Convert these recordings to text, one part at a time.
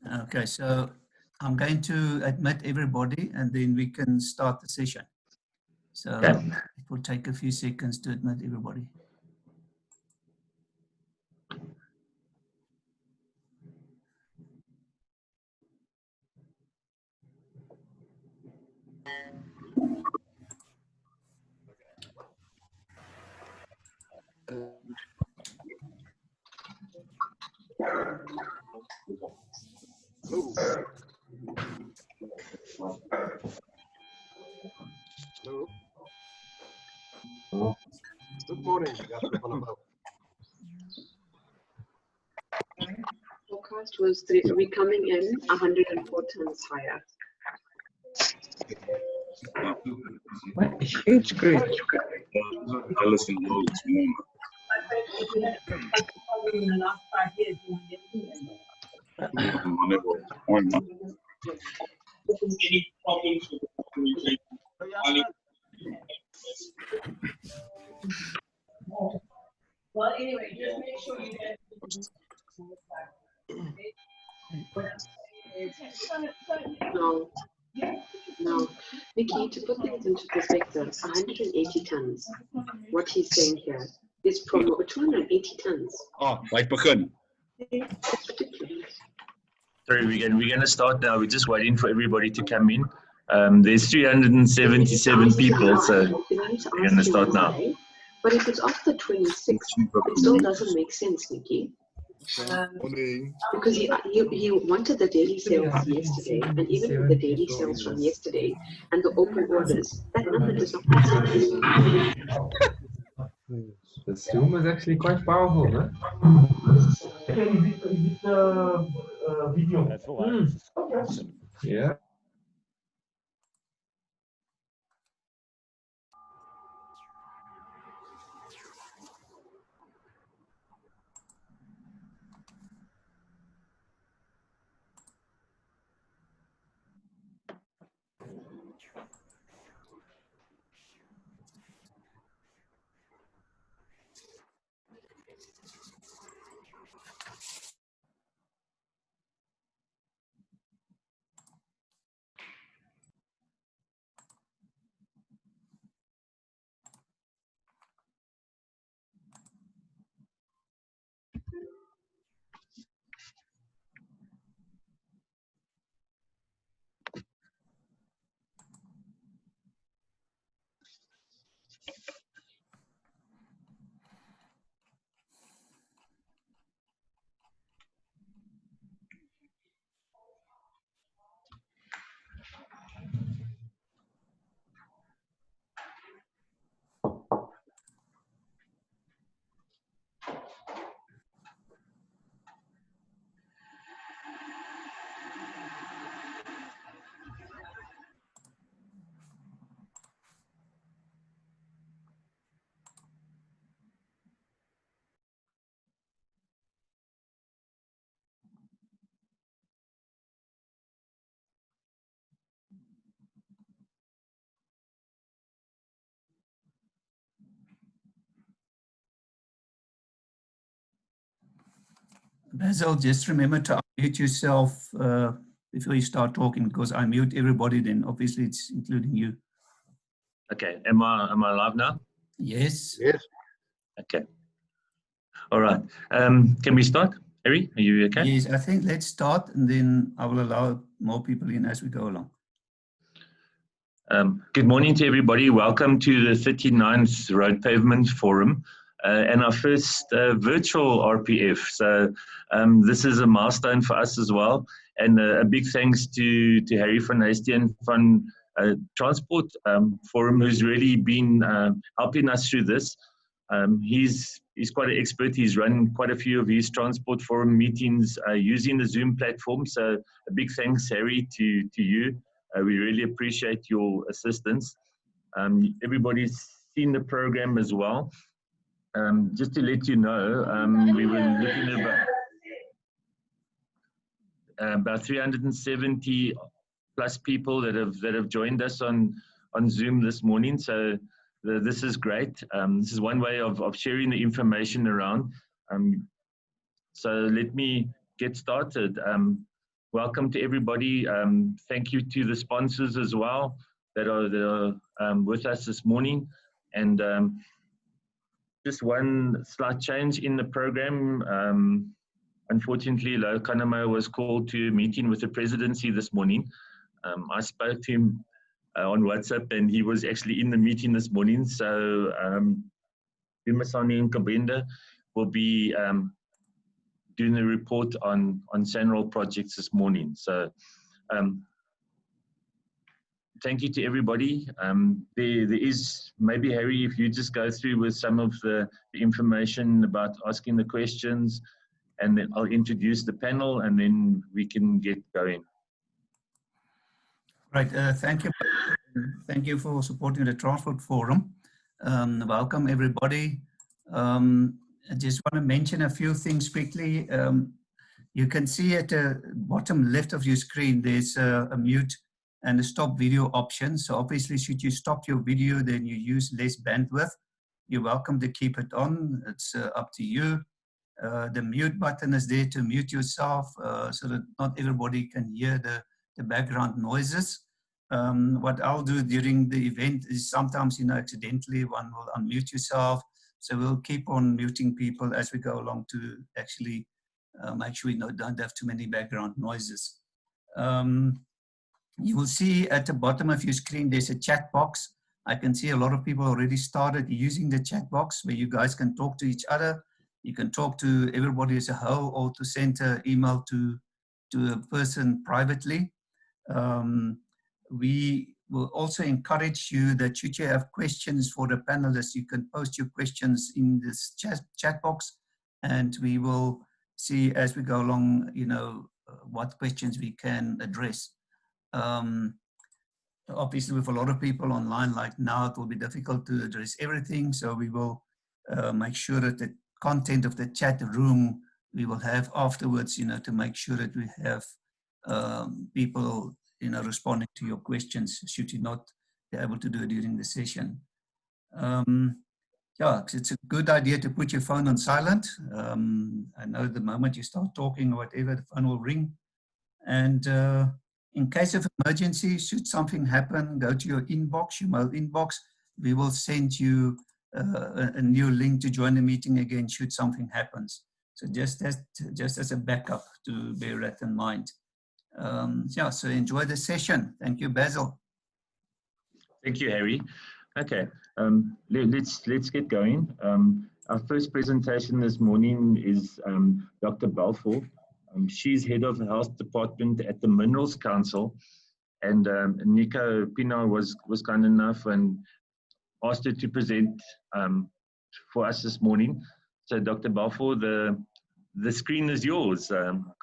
Okay, so I'm going to admit everybody and then we can start the session. So Okay. it will take a few seconds to admit everybody. Hello. Hello. Good morning. Forecast was we're coming in 104 tons higher. What a huge group. Well, anyway, just make sure you get. No, no. Nikki, to put things into perspective, 180 tons, what he's saying here, is from 280 tons. Oh, like begin. It's ridiculous. Sorry, we're going to start now. We're just waiting for everybody to come in. There's 377 people, so we're going to start now. But if it's after 26, it still doesn't make sense, Nikki. Because he wanted the daily sales yesterday, and even with the daily sales from yesterday and the open orders, that number does not make sense. The Zoom is actually quite powerful, huh? Video. Yeah. Basil, just remember to unmute yourself before you start talking, because I mute everybody, then obviously it's including you. Okay, am I live now? Yes. Yes. Okay. All right. Can we start? Harry, are you okay? Yes, I think let's start and then I will allow more people in as we go along. Good morning to everybody. Welcome to the 39th Road Pavements Forum and our first virtual RPF. So this is a milestone for us as well. And a big thanks to Harry van Heestien van Transport Forum, who's really been helping us through this. He's quite an expert. He's run quite a few of his Transport Forum meetings using the Zoom platform. So a big thanks, Harry, to you. We really appreciate your assistance. Everybody's seen the program as well. Just to let you know, we were looking at about 370 plus people that have joined us on Zoom this morning. So this is great. This is one way of sharing the information around. So let me get started. welcome to everybody. Thank you to the sponsors as well that are with us this morning. And just one slight change in the program. Unfortunately, Lo Kanamo was called to a meeting with the presidency this morning. I spoke to him on WhatsApp, and he was actually in the meeting this morning. So Bimasani and Kabenda will be doing the report on SANROL projects this morning. So thank you to everybody. There is, maybe Harry, if you just go through with some of the information about asking the questions, and then I'll introduce the panel, and then we can get going. Right, thank you. Thank you for supporting the Transport Forum. Welcome everybody. I just want to mention a few things quickly. You can see at the bottom left of your screen, there's a mute and a stop video option. So obviously, should you stop your video, then you use less bandwidth. You're welcome to keep it on. It's up to you. The mute button is there to mute yourself so that not everybody can hear the background noises. What I'll do during the event is sometimes, accidentally one will unmute yourself. So we'll keep on muting people as we go along to actually make sure we don't have too many background noises. You will see at the bottom of your screen, there's a chat box. I can see a lot of people already started using the chat box where you guys can talk to each other. You can talk to everybody as a whole, or to send an email to a person privately. We will also encourage you that should you have questions for the panelists, you can post your questions in this chat box, and we will see as we go along, what questions we can address. Obviously, with a lot of people online like now, it will be difficult to address everything, so we will make sure that the content of the chat room we will have afterwards, to make sure that we have people, responding to your questions, should you not be able to do it during the session. Yeah, it's a good idea to put your phone on silent. I know the moment you start talking or whatever, the phone will ring. And in case of emergency, should something happen, go to your inbox, your mail inbox. We will send you a new link to join the meeting again should something happens. So just as a backup, to bear that in mind. Yeah, so enjoy the session. Thank you, Basil. Thank you, Harry. Okay, let's get going. Our first presentation this morning is Dr. Balfour. She's head of the health department at the Minerals Council, and Nico Pino was kind enough and asked her to present for us this morning. So Dr. Balfour, the screen is yours.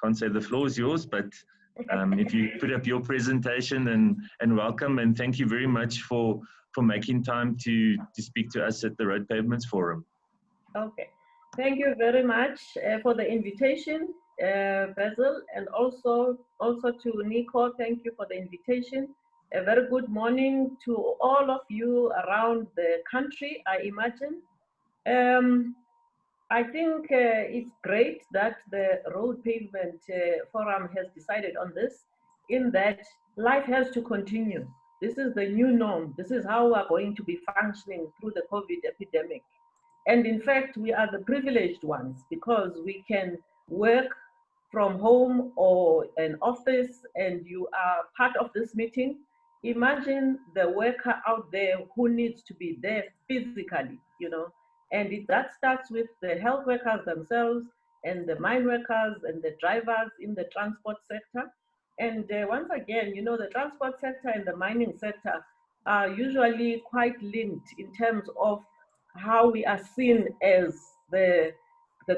Can't say the floor is yours, but if you put up your presentation, and welcome, and thank you very much for making time to speak to us at the Road Pavements Forum. Okay, thank you very much for the invitation, Basil, and also to Nico, thank you for the invitation. A very good morning to all of you around the country, I imagine. I think it's great that the Road Pavement Forum has decided on this, in that life has to continue. This is the new norm. This is how we're going to be functioning through the COVID epidemic. And in fact, we are the privileged ones because we can work from home or an office, and you are part of this meeting. Imagine the worker out there who needs to be there physically, and that starts with the health workers themselves and the mine workers and the drivers in the transport sector. And once again, the transport sector and the mining sector are usually quite linked in terms of how we are seen as the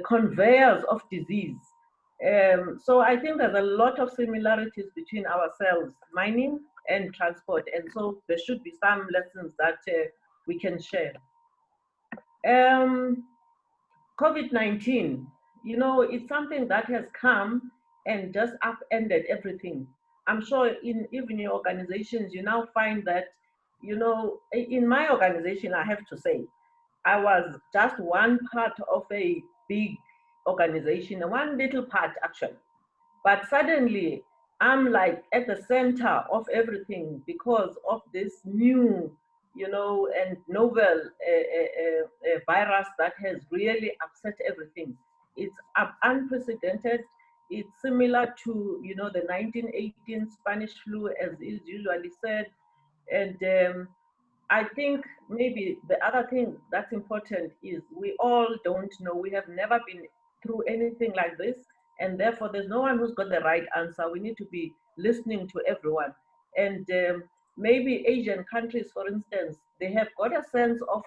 conveyors of disease. So I think there's a lot of similarities between ourselves, mining and transport, and so there should be some lessons that we can share. COVID-19, it's something that has come and just upended everything. I'm sure even your organizations, you now find that, in my organization, I have to say, I was just one part of a big organization, one little part actually. But suddenly, I'm like at the center of everything because of this new, you know, and novel virus that has really upset everything. It's unprecedented. It's similar to, you know, the 1918 Spanish flu, as is usually said. And I think maybe the other thing that's important is we all don't know. We have never been through anything like this, and therefore there's no one who's got the right answer. We need to be listening to everyone. And maybe Asian countries, for instance, they have got a sense of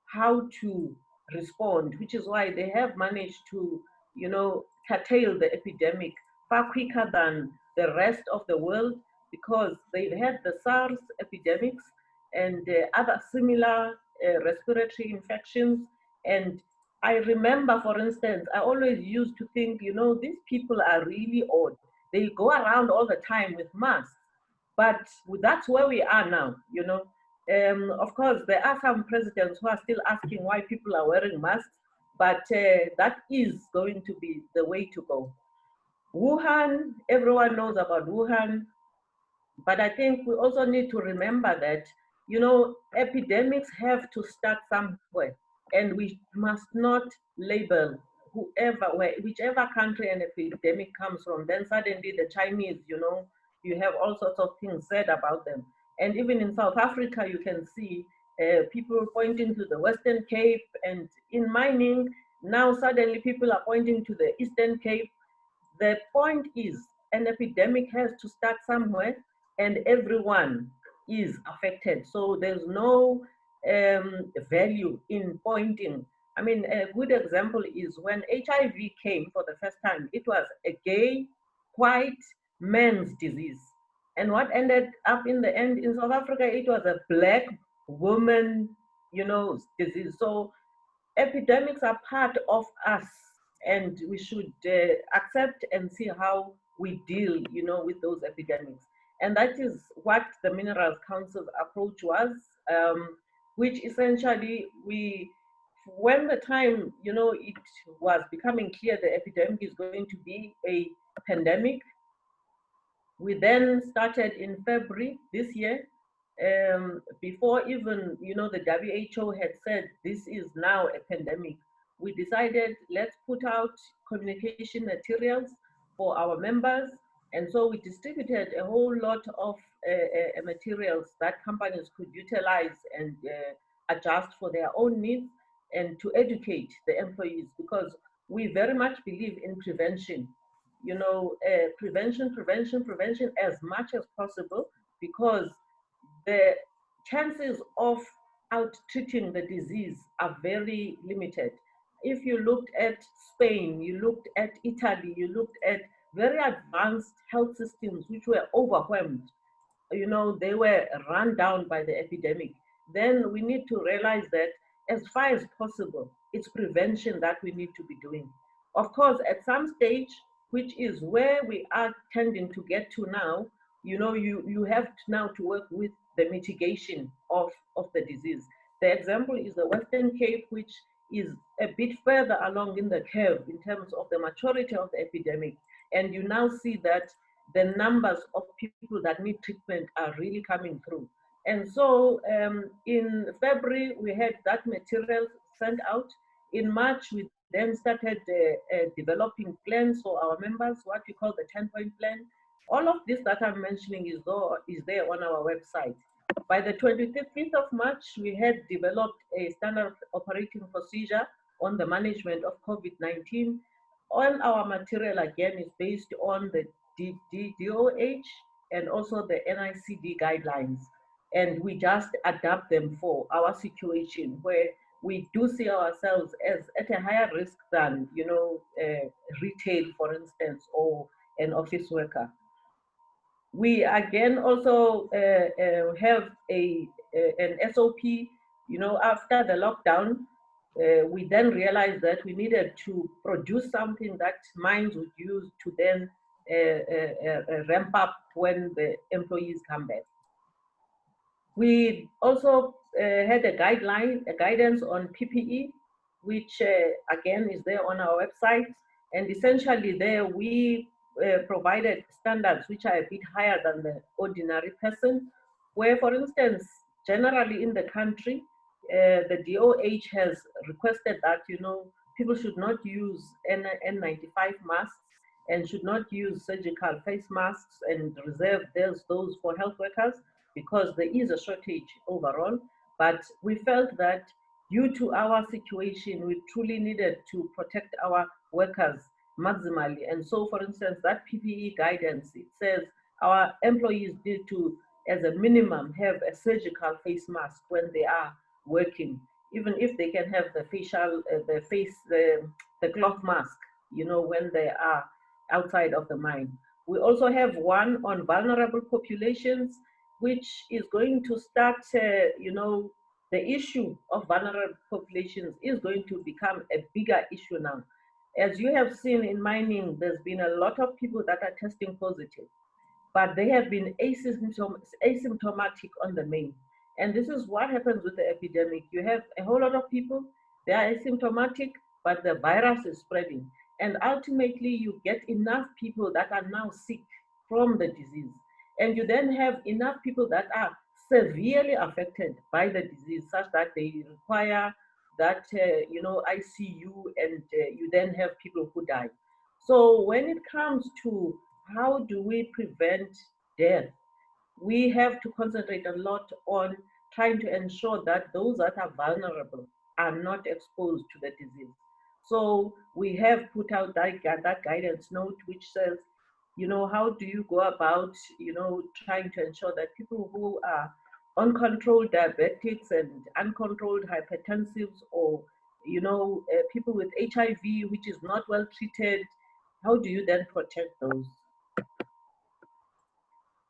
how to respond, which is why they have managed to, you know, curtail the epidemic far quicker than the rest of the world, because they've had the SARS epidemics and other similar respiratory infections. And I remember, for instance, I always used to think, you know, these people are really odd. They go around all the time with masks, but that's where we are now, you know. Of course, there are some presidents who are still asking why people are wearing masks, but that is going to be the way to go. Wuhan, everyone knows about Wuhan, but I think we also need to remember that, you know, epidemics have to start somewhere, and we must not label whichever country an epidemic comes from. Then suddenly the Chinese, you know, you have all sorts of things said about them. And even in South Africa, you can see people pointing to the Western Cape, and in mining, now suddenly people are pointing to the Eastern Cape. The point is, an epidemic has to start somewhere, and everyone is affected. So there's no value in pointing. I mean, a good example is when HIV came for the first time, it was a gay, white man's disease. And what ended up in the end in South Africa, it was a black woman, you know, disease. So epidemics are part of us, and we should accept and see how we deal, you know, with those epidemics. And that is what the Minerals Council's approach was, which essentially when the time, you know, it was becoming clear the epidemic is going to be a pandemic, we then started in February this year, before even, you know, the WHO had said this is now a pandemic. We decided, let's put out communication materials for our members. And so we distributed a whole lot of materials that companies could utilize and adjust for their own needs, and to educate the employees, because we very much believe in prevention. You know, prevention as much as possible, because the chances of out treating the disease are very limited. If you looked at Spain, you looked at Italy, you looked at very advanced health systems which were overwhelmed, you know, they were run down by the epidemic. Then we need to realize that as far as possible, it's prevention that we need to be doing. Of course, at some stage, which is where we are tending to get to now, you know, you have now to work with the mitigation of the disease. The example is the Western Cape, which is a bit further along in the curve in terms of the maturity of the epidemic. And you now see that the numbers of people that need treatment are really coming through. And so in February, we had that material sent out. In March, we then started developing plans for our members, what we call the 10-point plan. All of this that I'm mentioning is there on our website. By the 25th of March, we had developed a standard operating procedure on the management of COVID-19. All our material, again, is based on the DOH and also the NICD guidelines. And we just adapt them for our situation, where we do see ourselves as at a higher risk than, you know, retail, for instance, or an office worker. We again also have an SOP, you know, after the lockdown. We then realized that we needed to produce something that mines would use to then ramp up when the employees come back. We also had a guidance on PPE, which again is there on our website. And essentially there we provided standards which are a bit higher than the ordinary person, where, for instance, generally in the country, the DOH has requested that, you know, people should not use N95 masks and should not use surgical face masks and reserve those for health workers because there is a shortage overall. But we felt that due to our situation, we truly needed to protect our workers maximally. And so, for instance, that PPE guidance, it says our employees need to, as a minimum, have a surgical face mask when they are working, even if they can have the facial, the cloth mask, you know, when they are outside of the mine. We also have one on vulnerable populations, which is going to start, you know, the issue of vulnerable populations is going to become a bigger issue now. As you have seen in mining, there's been a lot of people that are testing positive, but they have been asymptomatic on the main. And this is what happens with the epidemic. You have a whole lot of people, they are asymptomatic, but the virus is spreading. And ultimately, you get enough people that are now sick from the disease. And you then have enough people that are severely affected by the disease, such that they require that, you know, ICU, and you then have people who die. So when it comes to how do we prevent death, we have to concentrate a lot on trying to ensure that those that are vulnerable are not exposed to the disease. So we have put out that guidance note, which says, you know, how do you go about, you know, trying to ensure that people who are uncontrolled diabetics and uncontrolled hypertensives, or, you know, people with HIV, which is not well treated, how do you then protect those?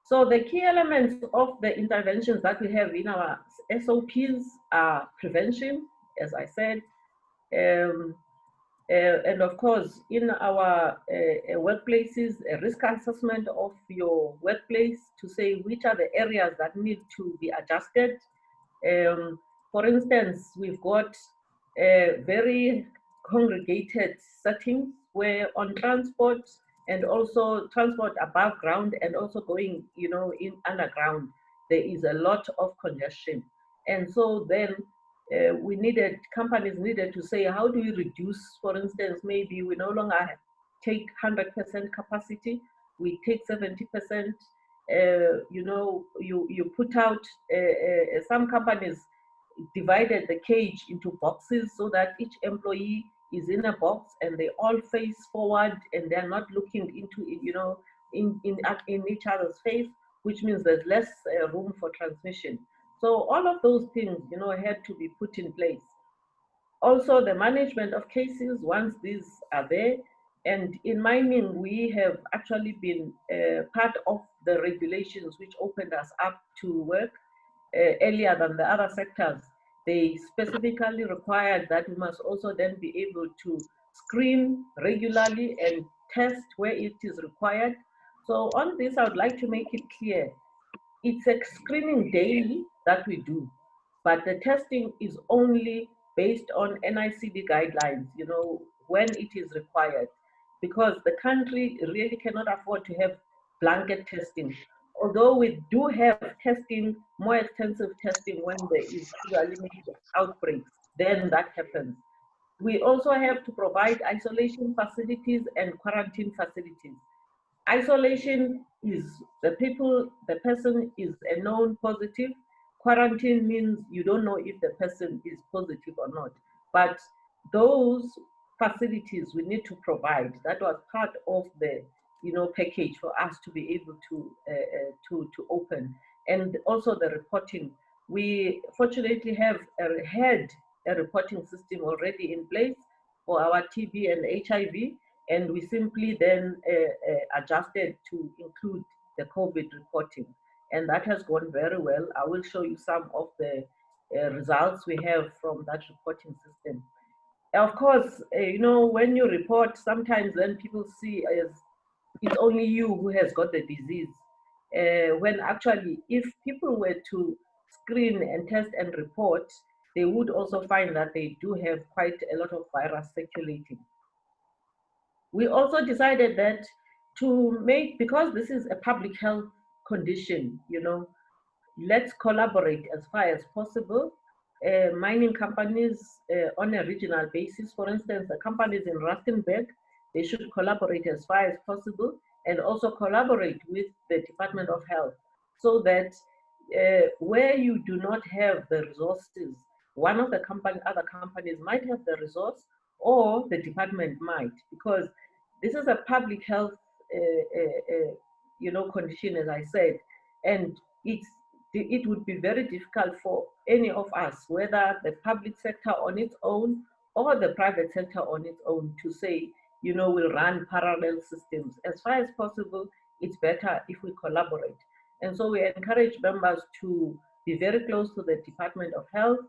So the key elements of the interventions that we have in our SOPs are prevention, as I said, and of course, in our workplaces, a risk assessment of your workplace to say which are the areas that need to be adjusted. For instance, we've got very congregated settings where on transport, and also transport above ground, and also going, you know, in underground, there is a lot of congestion. And so then companies needed to say, how do we reduce, for instance, maybe we no longer take 100% capacity, we take 70%, you know, you put out, some companies divided the cage into boxes so that each employee is in a box and they all face forward and they're not looking into, you know, in each other's face, which means there's less room for transmission. So all of those things, you know, had to be put in place. Also, the management of cases, once these are there, and in mining, we have actually been part of the regulations which opened us up to work earlier than the other sectors. They specifically required that we must also then be able to screen regularly and test where it is required. So on this, I would like to make it clear, it's a screening daily that we do, but the testing is only based on NICD guidelines, you know, when it is required, because the country really cannot afford to have blanket testing. Although we do have testing, more extensive testing when there is usually outbreaks, then that happens. We also have to provide isolation facilities and quarantine facilities. Isolation is the person is a known positive. Quarantine means you don't know if the person is positive or not. But those facilities we need to provide. That was part of the, you know, package for us to be able to open. And also the reporting. We fortunately have had a reporting system already in place for our TB and HIV, and we simply then adjusted to include the COVID reporting. And that has gone very well. I will show you some of the results we have from that reporting system. Of course, you know, when you report, sometimes then people see as it's only you who has got the disease. When actually, if people were to screen and test and report, they would also find that they do have quite a lot of virus circulating. We also decided that to make, because this is a public health condition, let's collaborate as far as possible. Mining companies on a regional basis, for instance, the companies in Rustenburg, they should collaborate as far as possible, and also collaborate with the Department of Health, so that where you do not have the resources, one of the other companies might have the resource, or the department might, because this is a public health condition, as I said, and it would be very difficult for any of us, whether the public sector on its own or the private sector on its own, to say, we'll run parallel systems. As far as possible, it's better if we collaborate. And so we encourage members to be very close to the Department of Health,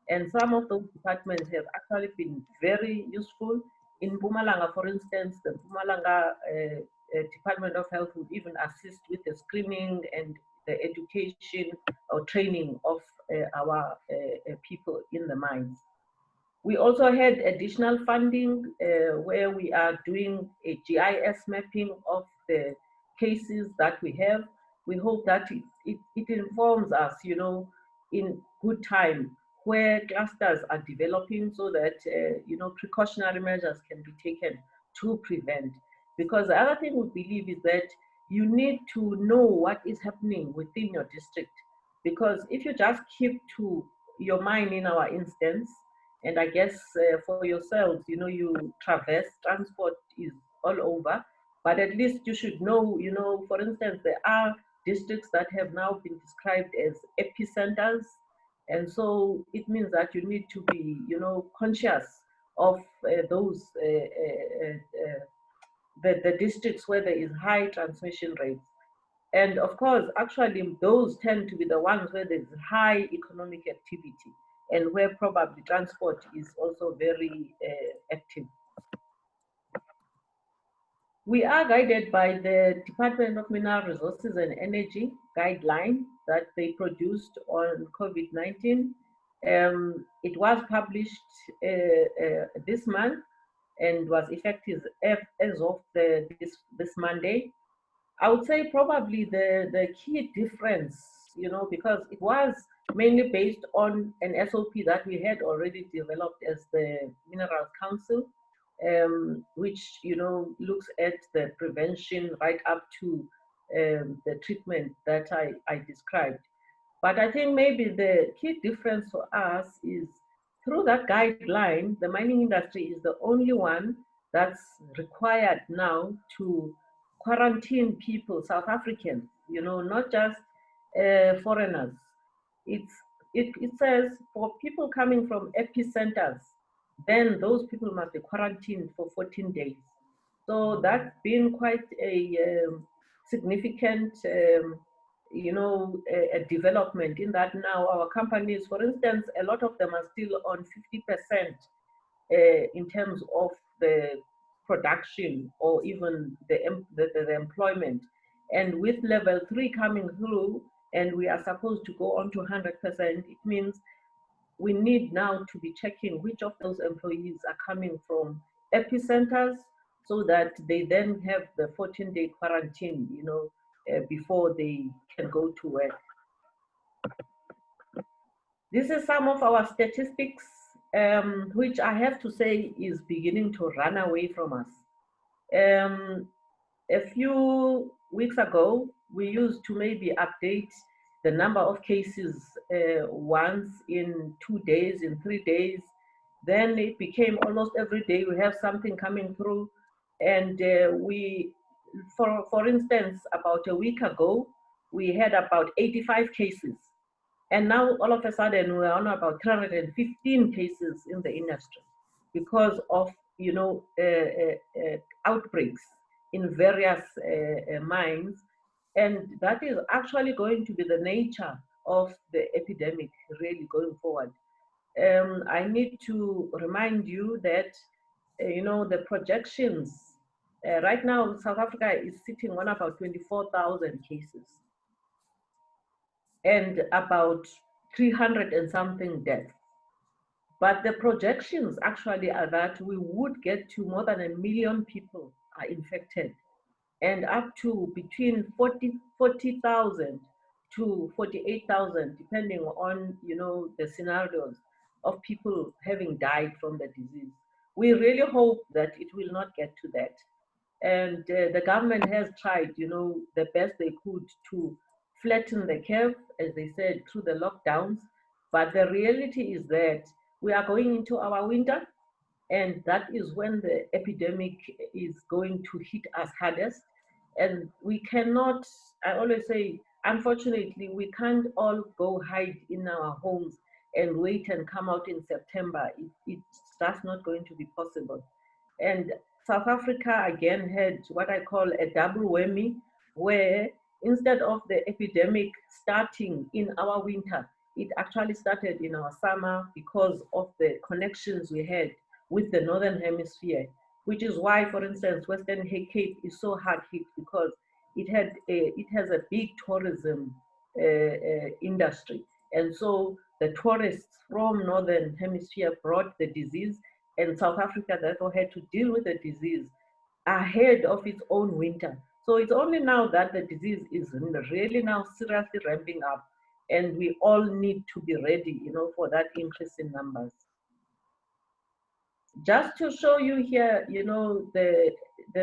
and some of those departments have actually been very useful. In Mpumalanga, for instance, the Mpumalanga Department of Health would even assist with the screening and the education or training of our people in the mines. We also had additional funding where we are doing a GIS mapping of the cases that we have. We hope that it informs us, in good time, where clusters are developing, so that precautionary measures can be taken to prevent. Because the other thing we believe is that you need to know what is happening within your district. Because if you just keep to your mine, in our instance, and I guess for yourselves, you traverse, transport is all over, but at least you should know, for instance, there are districts that have now been described as epicenters. And so it means that you need to be, conscious of those, the districts where there is high transmission rates. And of course, actually, those tend to be the ones where there's high economic activity, and where probably transport is also very active. We are guided by the Department of Mineral Resources and Energy guideline that they produced on COVID-19. It was published this month and was effective as of this Monday. I would say probably the key difference, because it was mainly based on an SOP that we had already developed as the Minerals Council, which, looks at the prevention right up to the treatment that I described. But I think maybe the key difference for us is, through that guideline, the mining industry is the only one that's required now to quarantine people, South Africans, not just foreigners. It says for people coming from epicenters, then those people must be quarantined for 14 days. So that's been quite a significant, a development, in that now our companies, for instance, a lot of them are still on 50% in terms of the production, or even the employment. And with level 3 coming through, and we are supposed to go on to 100%, it means we need now to be checking which of those employees are coming from epicenters, so that they then have the 14-day quarantine, before they can go to work. This is some of our statistics, which I have to say is beginning to run away from us. A few weeks ago, we used to maybe update the number of cases once in 2 days, in 3 days. Then it became almost every day we have something coming through. And for instance, about a week ago, we had about 85 cases. And now all of a sudden we're on about 315 cases in the industry, because of, outbreaks in various mines. And that is actually going to be the nature of the epidemic really going forward. I need to remind you that, the projections, right now South Africa is sitting on about 24,000 cases and about 300 and something deaths. But the projections actually are that we would get to more than 1 million people are infected and up to between 40,000 to 48,000, depending on, you know, the scenarios of people having died from the disease. We really hope that it will not get to that. And the government has tried, you know, the best they could to flatten the curve, as they said, through the lockdowns. But the reality is that we are going into our winter, and that is when the epidemic is going to hit us hardest. And we cannot, I always say, unfortunately, we can't all go hide in our homes and wait and come out in September. It's just not going to be possible. And South Africa again had what I call a double whammy, where instead of the epidemic starting in our winter, it actually started in our summer because of the connections we had with the Northern Hemisphere, which is why, for instance, Western Cape is so hard hit because it has a big tourism industry. And so the tourists from Northern Hemisphere brought the disease, and South Africa therefore had to deal with the disease ahead of its own winter. So it's only now that the disease is really now seriously ramping up, and we all need to be ready, you know, for that increase in numbers. Just to show you here, you know, the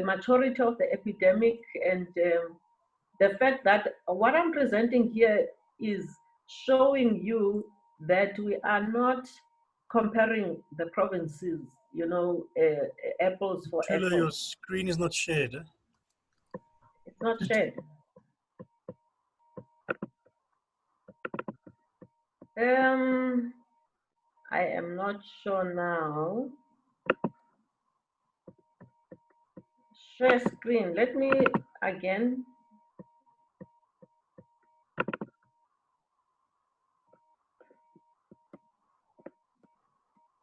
maturity of the epidemic, and the fact that what I'm presenting here is showing you that we are not comparing the provinces, you know, apples for Tula, apples. your screen is not shared. Eh? It's not shared. I am not sure now. Share screen. Let me again.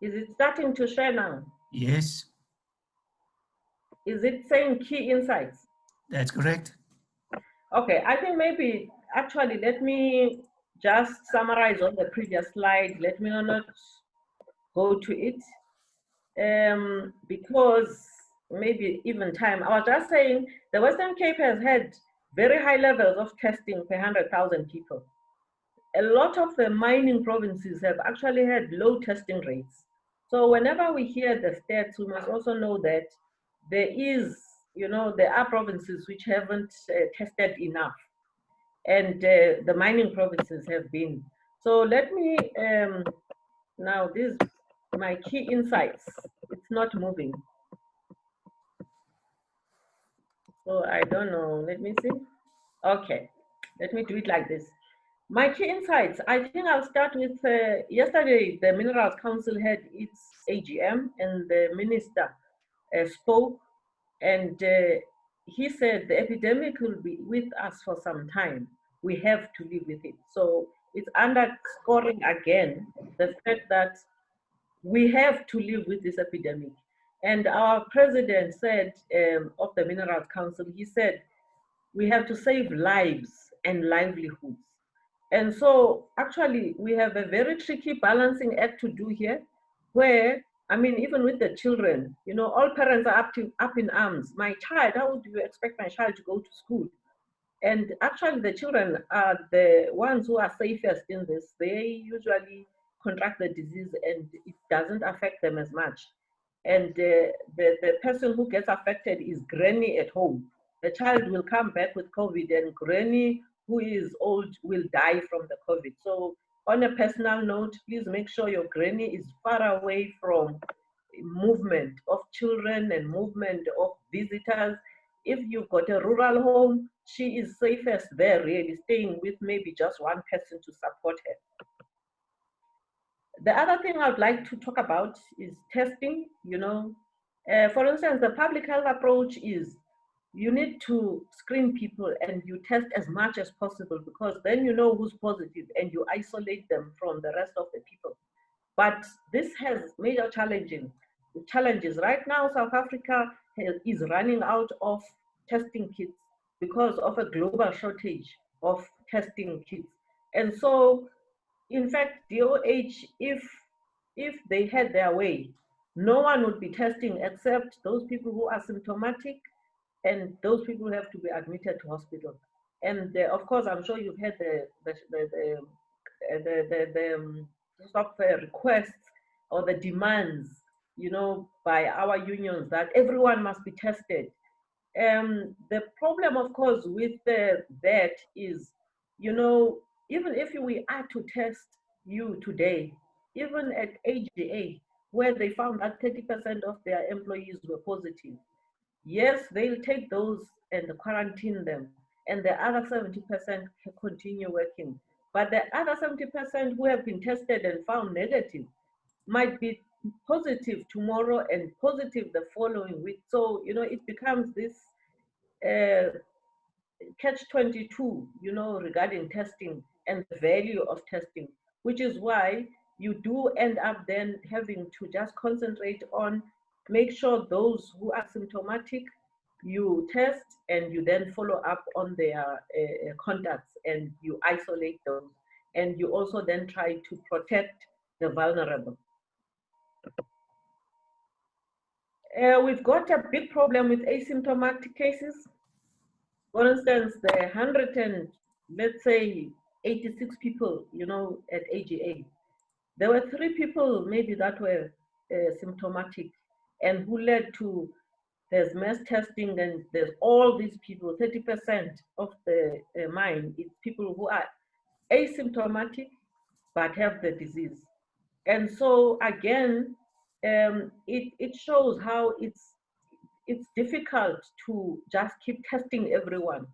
Is it starting to share now? Yes, Is it saying key insights? that's correct. Okay, I think maybe actually let me just summarize on the previous slide. Let me not go to it because maybe even time. I was just saying the Western Cape has had very high levels of testing per 100,000 people. A lot of the mining provinces have actually had low testing rates. So whenever we hear the stats, we must also know that there is, you know, there are provinces which haven't tested enough, and the mining provinces have been. So let me, now this, my key insights, it's not moving. So I don't know, let me see. Okay, let me do it like this. My key insights, I think I'll start with, yesterday the Minerals Council had its AGM, and the minister spoke, and he said the epidemic will be with us for some time. We have to live with it. So it's underscoring again the fact that we have to live with this epidemic. And our president said, of the Minerals Council, he said, we have to save lives and livelihoods. And so actually we have a very tricky balancing act to do here, where, I mean, even with the children, you know, all parents are up in arms. My child, how would you expect my child to go to school? And actually the children are the ones who are safest in this. They usually contract the disease and it doesn't affect them as much. And the person who gets affected is granny at home. The child will come back with COVID, and granny who is old will die from the COVID. So on a personal note, please make sure your granny is far away from movement of children and movement of visitors. If you've got a rural home, she is safest there, really, staying with maybe just one person to support her. The other thing I'd like to talk about is testing. You know, for instance, the public health approach is you need to screen people and you test as much as possible, because then you know who's positive and you isolate them from the rest of the people. But this has major challenges. Right now, South Africa is running out of testing kits because of a global shortage of testing kits. And so, in fact, DOH, if they had their way, no one would be testing except those people who are symptomatic and those people have to be admitted to hospital. And of course, I'm sure you've had the sort of requests or the demands, you know, by our unions that everyone must be tested. The problem, of course, with that is, you know, even if we are to test you today, even at AGA, where they found that 30% of their employees were positive, yes, they'll take those and quarantine them, and the other 70% can continue working. But the other 70% who have been tested and found negative might be positive tomorrow and positive the following week. So, you know, it becomes this catch-22, you know, regarding testing and the value of testing, which is why you do end up then having to just concentrate on make sure those who are symptomatic, you test and you then follow up on their contacts and you isolate those. And you also then try to protect the vulnerable. We've got a big problem with asymptomatic cases. For instance, the 100 and let's say 86 people, you know, at AGA, there were 3 people maybe that were symptomatic and who led to there's mass testing and there's all these people, 30% of the mine is people who are asymptomatic but have the disease. And so again, it shows how it's difficult to just keep testing everyone.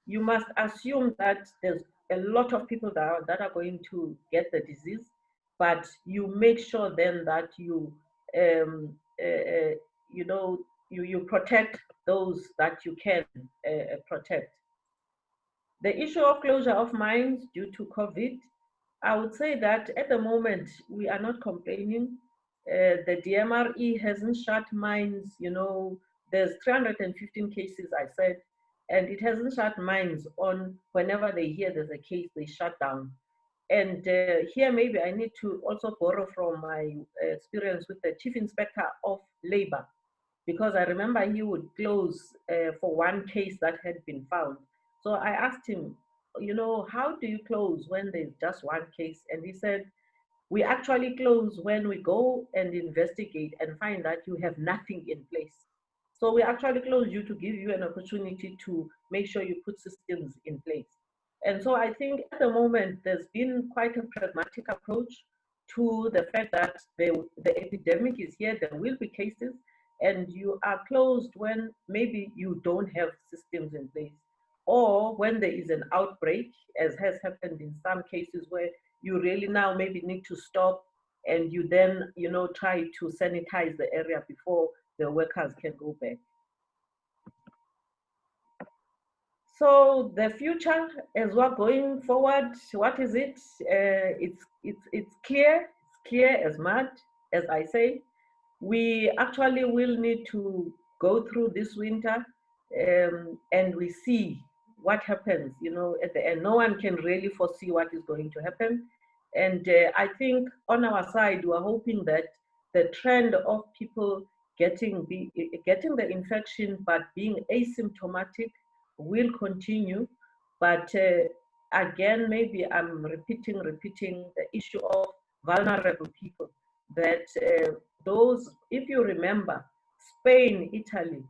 You must assume that there's a lot of people that are going to get the disease, but you make sure then that you, you know, you protect those that you can protect. The issue of closure of mines due to COVID, I would say that at the moment, we are not complaining. The DMRE hasn't shut mines, you know, there's 315 cases, I said, and it hasn't shut mines on whenever they hear there's a case, they shut down. And here maybe I need to also borrow from my experience with the Chief Inspector of Labor, because I remember he would close for one case that had been found. So I asked him, you know, how do you close when there's just one case? And he said, we actually close when we go and investigate and find that you have nothing in place. So we actually close you to give you an opportunity to make sure you put systems in place. And so I think at the moment, there's been quite a pragmatic approach to the fact that the epidemic is here, there will be cases, and you are closed when maybe you don't have systems in place, or when there is an outbreak, as has happened in some cases where you really now maybe need to stop and you then, you know, try to sanitize the area before the workers can go back. So the future, as we're going forward, what is it? It's clear as mud, as I say. We actually will need to go through this winter and we see what happens, you know, at the end. No one can really foresee what is going to happen. And I think on our side, we're hoping that the trend of people getting the infection but being asymptomatic will continue. But again, maybe I'm repeating the issue of vulnerable people, that those, if you remember, Spain, Italy,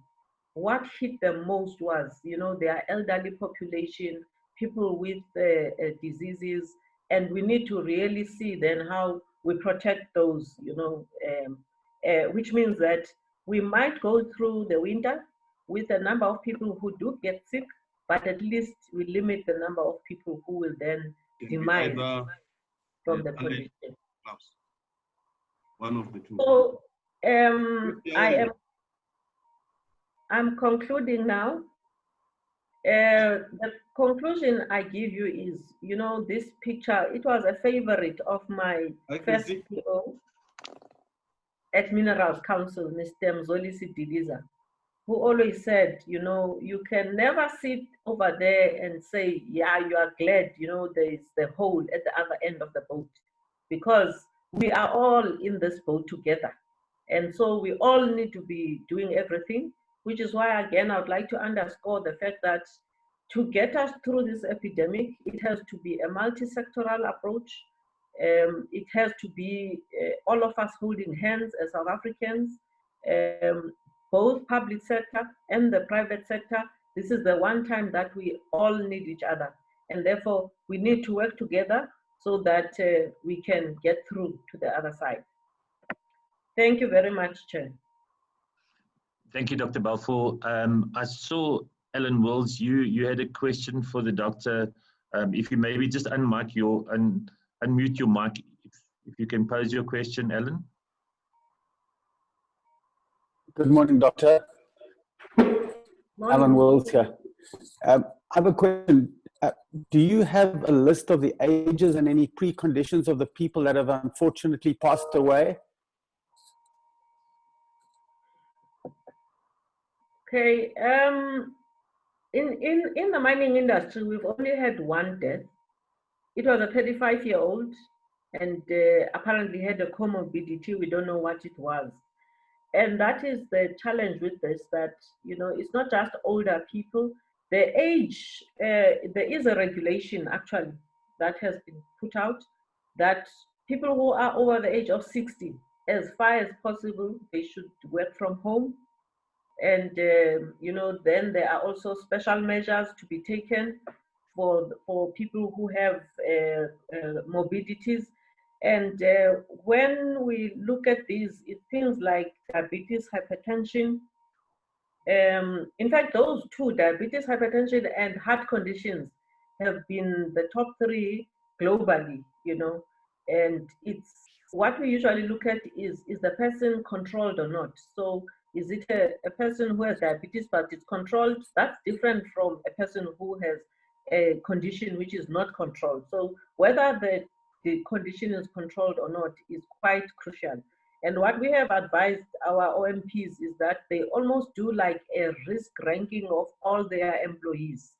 what hit them most was, you know, their elderly population, people with diseases, and we need to really see then how we protect those, you know, which means that we might go through the winter with a number of people who do get sick, but at least we limit the number of people who will then demise from the condition. One of the two. So I'm concluding now. The conclusion I give you is, you know, this picture, it was a favorite of my first CEO at Minerals Council, Mr. Mzolisi Diliza, who always said, you know, you can never sit over there and say, yeah, you are glad, you know, there is the hole at the other end of the boat, because we are all in this boat together. And so we all need to be doing everything. which is why, again, I would like to underscore the fact that to get us through this epidemic, it has to be a multi-sectoral approach. It has to be all of us holding hands as South Africans, both public sector and the private sector. This is the one time that we all need each other. And therefore, we need to work together so that we can get through to the other side. Thank you very much, Chair. Thank you, Dr. Balfour. I saw, Ellen Wills, you had a question for the doctor. If you maybe just unmute your mic, if you can pose your question, Ellen. Good morning, Doctor. Morning. Alan Wills here. I have a question. Do you have a list of the ages and any preconditions of the people that have unfortunately passed away? Okay. In the mining industry, we've only had one death. It was a 35-year-old, and apparently had a comorbidity. We don't know what it was. And that is the challenge with this, that, you know, it's not just older people. The age, there is a regulation actually that has been put out that people who are over the age of 60, as far as possible, they should work from home. And, you know, then there are also special measures to be taken for people who have morbidities. And when we look at these, things like diabetes, hypertension, in fact, those two, diabetes, hypertension, and heart conditions, have been the top three globally, you know. And it's what we usually look at is the person controlled or not? So is it a person who has diabetes but is controlled? That's different from a person who has a condition which is not controlled. So whether the condition is controlled or not is quite crucial. And what we have advised our OMPs is that they almost do like a risk ranking of all their employees.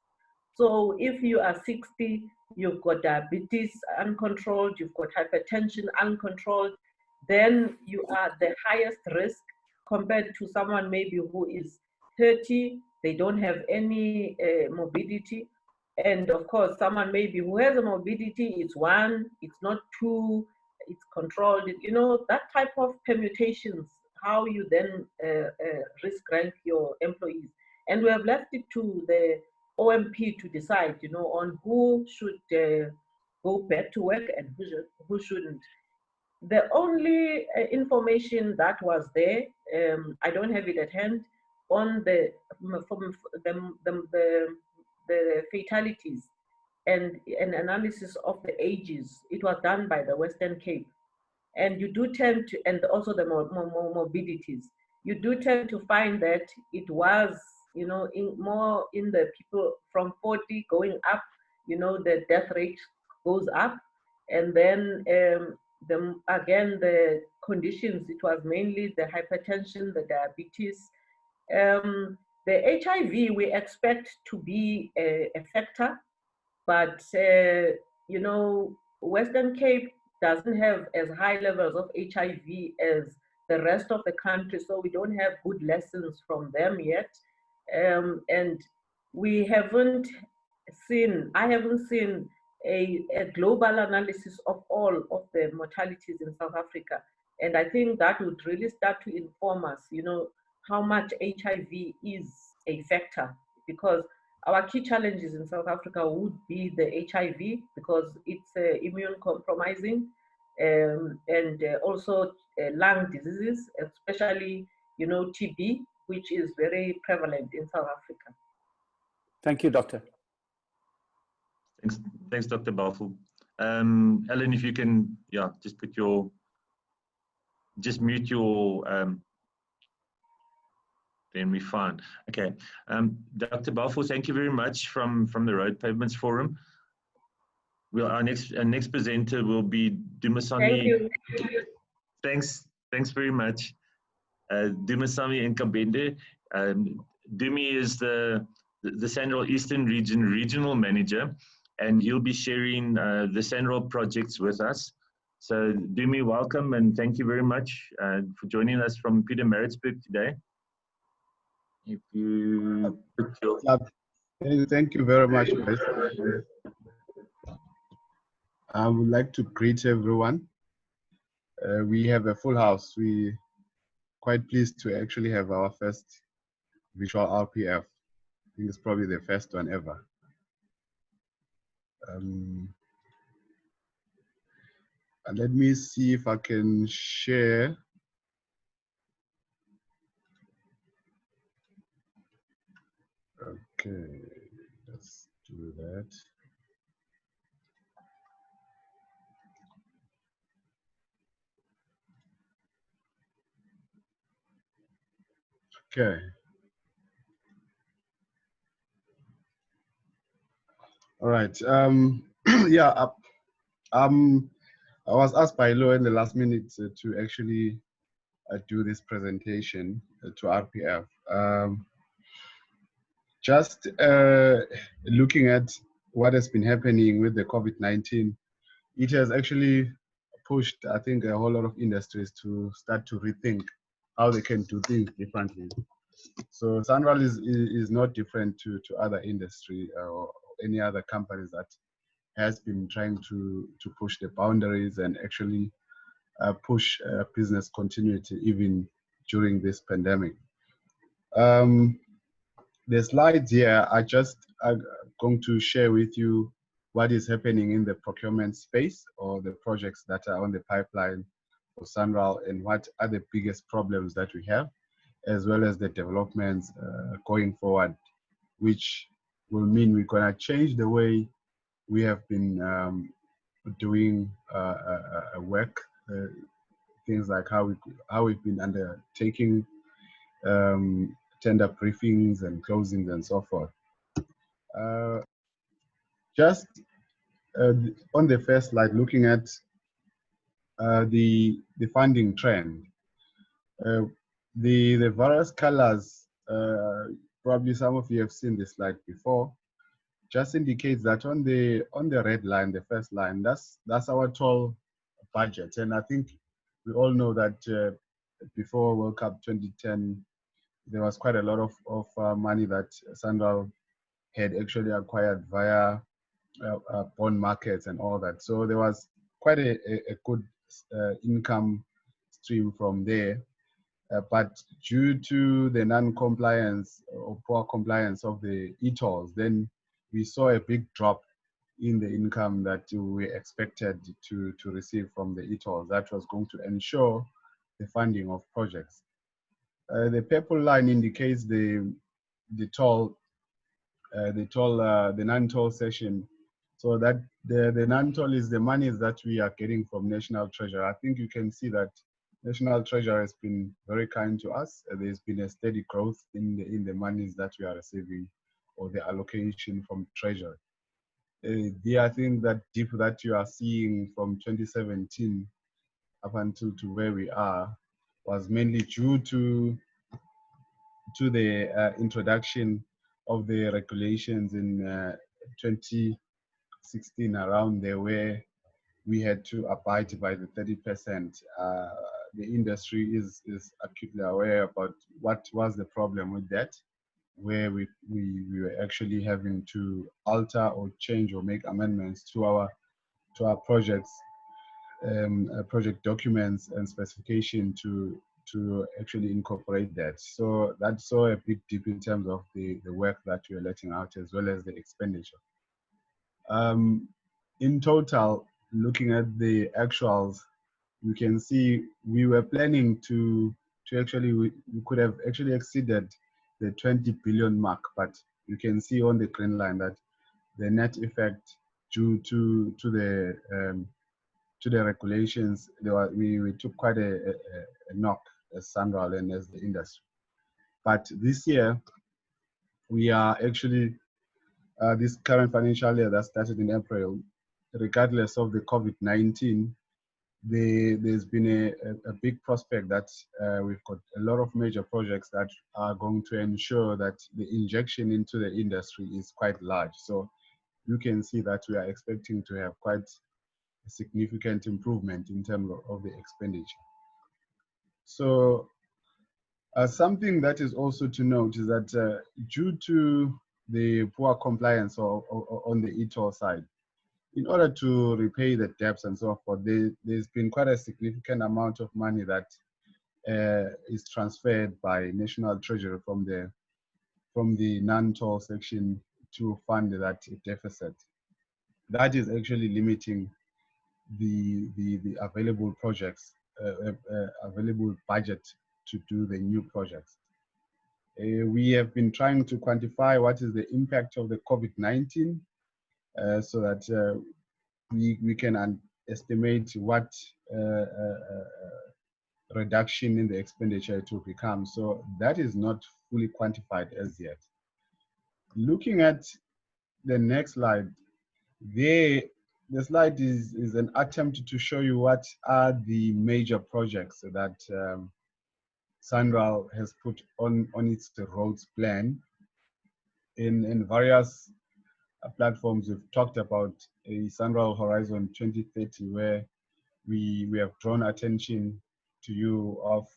So if you are 60, you've got diabetes uncontrolled, you've got hypertension uncontrolled, then you are the highest risk compared to someone maybe who is 30, they don't have any morbidity. And of course, someone maybe who has a morbidity, it's 1, it's not 2, it's controlled. You know, that type of permutations, how you then risk rank your employees. And we have left it to the OMP to decide, you know, on who should go back to work and who shouldn't. The only information that was there, I don't have it at hand, on the fatalities and an analysis of the ages. It was done by the Western Cape. And you do tend to, and also the morbidities, you do tend to find that it was, you know, more in the people from 40 going up, you know, the death rate goes up. And then again, the conditions, it was mainly the hypertension, the diabetes. The HIV, we expect to be a factor, but, you know, Western Cape doesn't have as high levels of HIV as the rest of the country, so we don't have good lessons from them yet. And we haven't seen, I haven't seen a global analysis of all of the mortalities in South Africa. And I think that would really start to inform us, you know, how much HIV is a factor, because our key challenges in South Africa would be the HIV, because it's immune compromising, and also lung diseases, especially, you know, TB, which is very prevalent in South Africa. Thank you, Doctor. Thanks, Dr. Balfour. Ellen, if you can, yeah, just put your, just mute your, then we're fine. Okay, Dr. Balfour, thank you very much from the Road Pavements Forum. Well, our next presenter will be Dumisani. Thank you. Thanks very much. Dumisani Nkabende. Dumi is the Central Eastern Regional Manager, and he'll be sharing the Central projects with us. So Dumi, welcome, and thank you very much for joining us from Pietermaritzburg today. If you put your... Thank you very much, guys. I would like to greet everyone. We have a full house. We quite pleased to actually have our first visual RPF. I think it's probably the first one ever. And let me see if I can share. Okay, let's do that. Okay. All right. Yeah. I was asked by Lo in the last minute to actually do this presentation to RPF. Just looking at what has been happening with the COVID-19, it has actually pushed, I think, a whole lot of industries to start to rethink how they can do things differently. So Sanral is not different to other industry or any other companies that has been trying to push the boundaries and actually push business continuity even during this pandemic. The slides here are just going to share with you what is happening in the procurement space or the projects that are on the pipeline for Sanral and what are the biggest problems that we have, as well as the developments going forward, which will mean we're going to change the way we have been doing work, things like how we've been undertaking tender briefings and closings and so forth. Just on the first slide, looking at the funding trend, the various colors, probably some of you have seen this slide before, just indicates that on the red line, the first line, that's our total budget. And I think we all know that before World Cup 2010, there was quite a lot of money that Sanral had actually acquired via bond markets and all that. So there was quite a good income stream from there. But due to the non-compliance or poor compliance of the e-tolls, then we saw a big drop in the income that we expected to receive from the e-tolls. That was going to ensure the funding of projects. The purple line indicates the non-toll session. So that the non-toll is the monies that we are getting from National Treasury. I think you can see that National Treasury has been very kind to us. There's been a steady growth in the monies that we are receiving or the allocation from Treasury. I think that dip that you are seeing from 2017 up until to where we are was mainly due to the introduction of the regulations in 2016 around there, where we had to abide by the 30%. The industry is acutely aware about what was the problem with that, where we were actually having to alter or change or make amendments to our projects, project documents and specification to actually incorporate that. So that saw a big dip in terms of the work that we are letting out, as well as the expenditure. In total, looking at the actuals, you can see we were planning to actually, we could have actually exceeded the 20 billion mark, but you can see on the green line that the net effect due to the regulations, we took quite a knock as Sanral and as the industry. But this year, we are actually, this current financial year that started in April, regardless of the COVID-19, there's been a big prospect that we've got a lot of major projects that are going to ensure that the injection into the industry is quite large. So you can see that we are expecting to have quite a significant improvement in terms of the expenditure. So Something that is also to note is that due to the poor compliance on the e-toll side, in order to repay the debts and so forth, there's been quite a significant amount of money that is transferred by National Treasury from the non-toll section to fund that deficit. That is actually limiting the available projects, available budget to do the new projects. We have been trying to quantify what is the impact of the COVID-19 so that we can estimate what reduction in the expenditure it will become. So that is not fully quantified as yet. Looking at the next slide, the slide is an attempt to show you what are the major projects that SANRAL has put on its roads plan. In various platforms, we've talked about a SANRAL Horizon 2030, where we have drawn attention to you of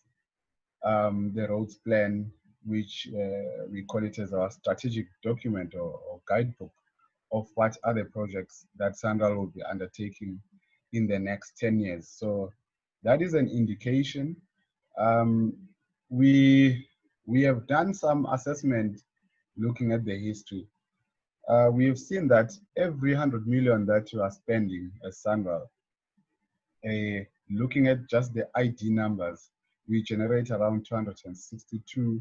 the roads plan, which we call it as our strategic document or guidebook of what are the projects that SANRAL will be undertaking in the next 10 years. So that is an indication. We have done some assessment looking at the history. We have seen that every 100 million that you are spending as SANRAL, looking at just the ID numbers, we generate around 262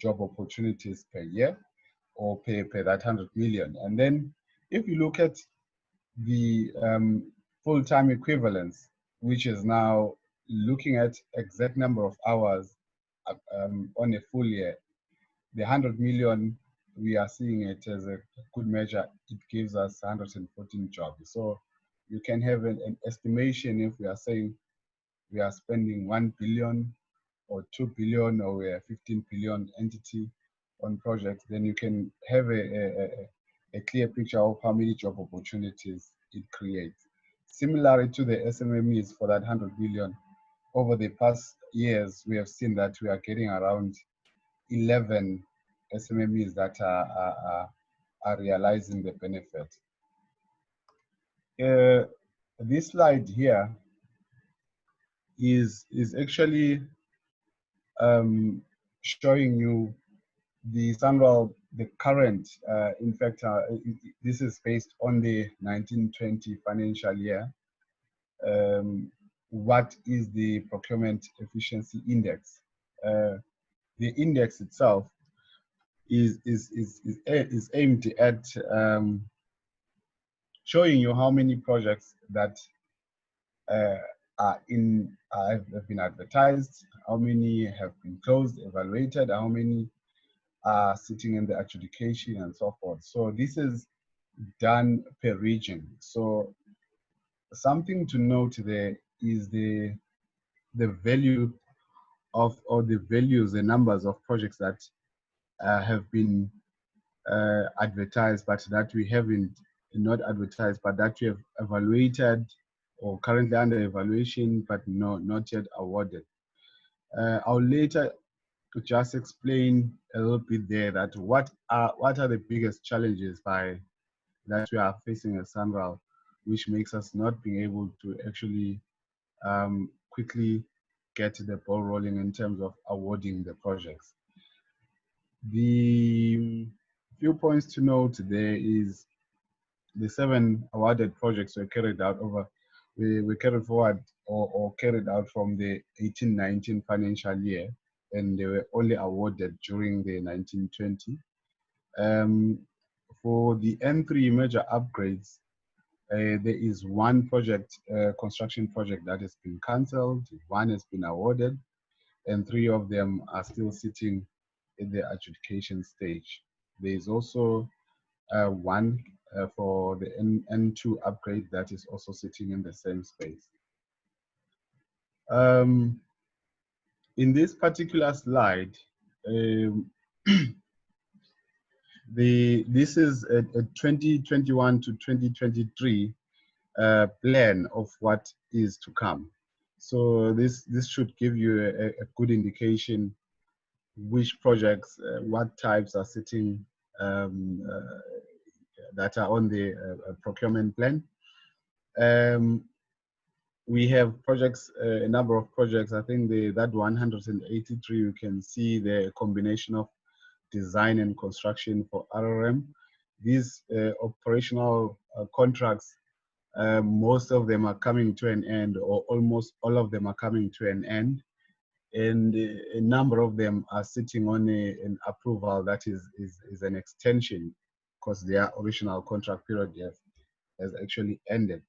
job opportunities per year, or per that 100 million. And then if you look at the full-time equivalence, which is now looking at exact number of hours on a full year, the 100 million, we are seeing it as a good measure. It gives us 114 jobs. So you can have an estimation if we are saying we are spending 1 billion or 2 billion, or we're a 15 billion entity on projects, then you can have a clear picture of how many job opportunities it creates. Similarly to the SMMEs for that 100 billion, over the past years, we have seen that we are getting around 11 SMMEs that are realizing the benefit. This slide here is actually showing you the SANRAL, the current, in fact, this is based on the 1920 financial year. What is the procurement efficiency index? The index itself is aimed at showing you how many projects that have been advertised, how many have been closed, evaluated, how many are sitting in the adjudication, and so forth. So this is done per region. So something to note there is the value of, or the values, the numbers of projects that have been advertised, but that we haven't not advertised, but that we have evaluated or currently under evaluation, but not yet awarded. I'll later just explain a little bit there that what are the biggest challenges that we are facing at SANRAL, which makes us not being able to actually quickly get the ball rolling in terms of awarding the projects. The few points to note there is the 7 awarded projects were carried out we carried forward or carried out from the 18-19 financial year, and they were only awarded during the 1920. For the N3 major upgrades, there is 1 project, construction project that has been cancelled, 1 has been awarded, and 3 of them are still sitting in the adjudication stage. There is also 1 for the N2 upgrade that is also sitting in the same space. In this particular slide, this is a 2021 to 2023 plan of what is to come. So this should give you a good indication which projects, what types are sitting that are on the procurement plan. We have projects, a number of projects. I think that 183, you can see the combination of design and construction for RRM. These operational contracts, most of them are coming to an end, or almost all of them are coming to an end. And a number of them are sitting on an approval that is an extension, because their original contract period has actually ended.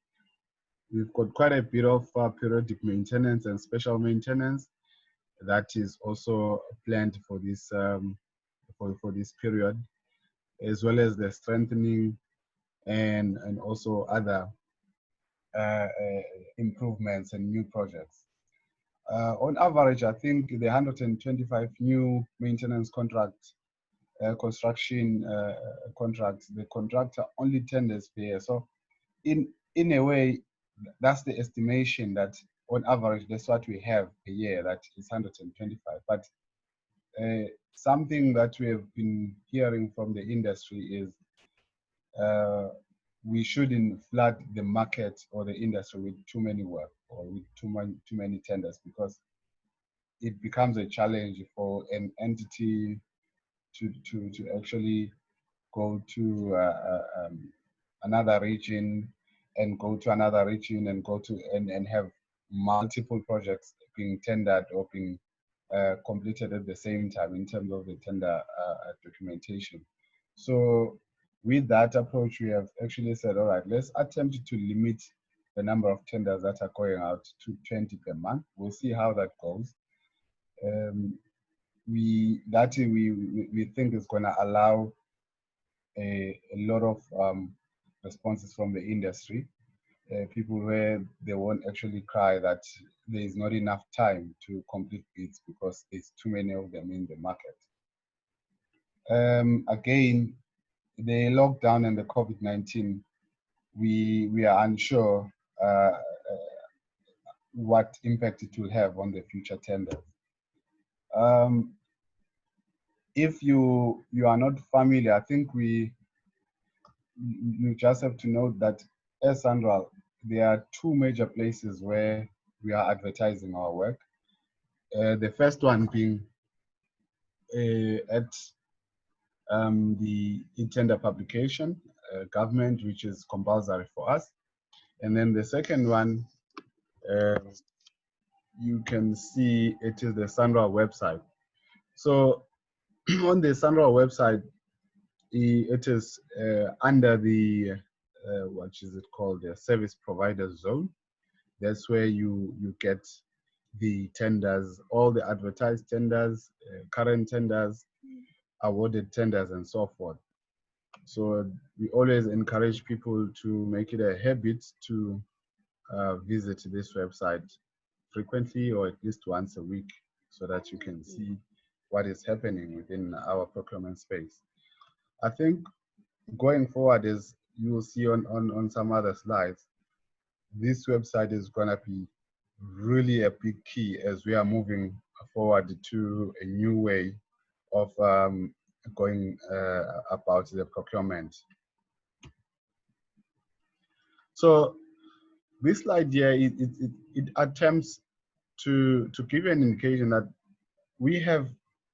We've got quite a bit of periodic maintenance and special maintenance that is also planned for this for this period, as well as the strengthening and also other improvements and new projects. On average, I think the 125 new maintenance contracts, construction contracts, the contractor only tenders per year. So in a way, that's the estimation that on average, that's what we have a year, that is 125. But something that we have been hearing from the industry is we shouldn't flood the market or the industry with too many work or with too many tenders, because it becomes a challenge for an entity to actually go to another region and go to another region and go to and have multiple projects being tendered or being completed at the same time in terms of the tender documentation. So with that approach, we have actually said, all right, let's attempt to limit the number of tenders that are going out to 20 per month. We'll see how that goes. We think is going to allow a lot of responses from the industry. People where they won't actually cry that there is not enough time to complete bids because there's too many of them in the market. Again, the lockdown and the COVID-19, we are unsure what impact it will have on the future tenders. If you are not familiar, I think you just have to note that as Sandra, there are two major places where we are advertising our work. The first one being at the tender publication, government, which is compulsory for us. And then the second one, you can see it is the Sandra website. So on the Sandra website, it is under the, what is it called, the service provider zone. That's where you get the tenders, all the advertised tenders, current tenders, awarded tenders, and so forth. So we always encourage people to make it a habit to visit this website frequently, or at least once a week, so that you can see what is happening within our procurement space. I think going forward, as you will see on some other slides, this website is going to be really a big key as we are moving forward to a new way of going about the procurement. So this slide here, it attempts to give you an indication that we have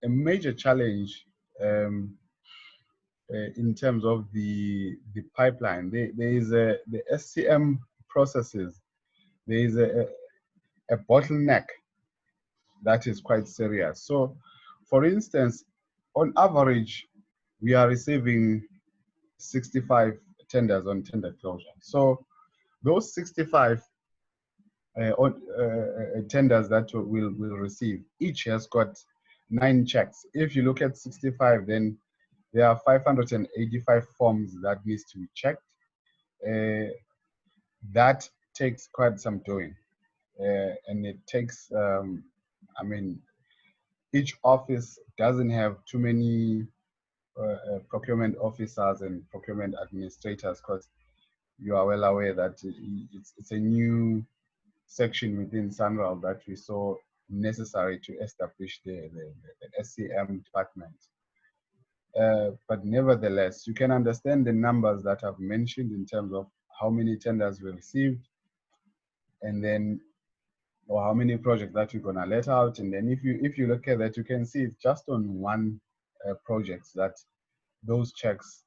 a major challenge in terms of the pipeline. There is the SCM processes. There is a bottleneck that is quite serious. So, for instance, on average, we are receiving 65 tenders on tender closure. So, those 65 tenders that we'll receive, each has got 9 checks. If you look at 65, then there are 585 forms that needs to be checked. That takes quite some doing. And it takes, I mean, each office doesn't have too many procurement officers and procurement administrators, because you are well aware that it's a new section within Sunral that we saw necessary to establish the SCM department. But nevertheless, you can understand the numbers that I've mentioned in terms of how many tenders we received, and then or how many projects that we're gonna let out. And then if you look at that, you can see it's just on one project that those checks,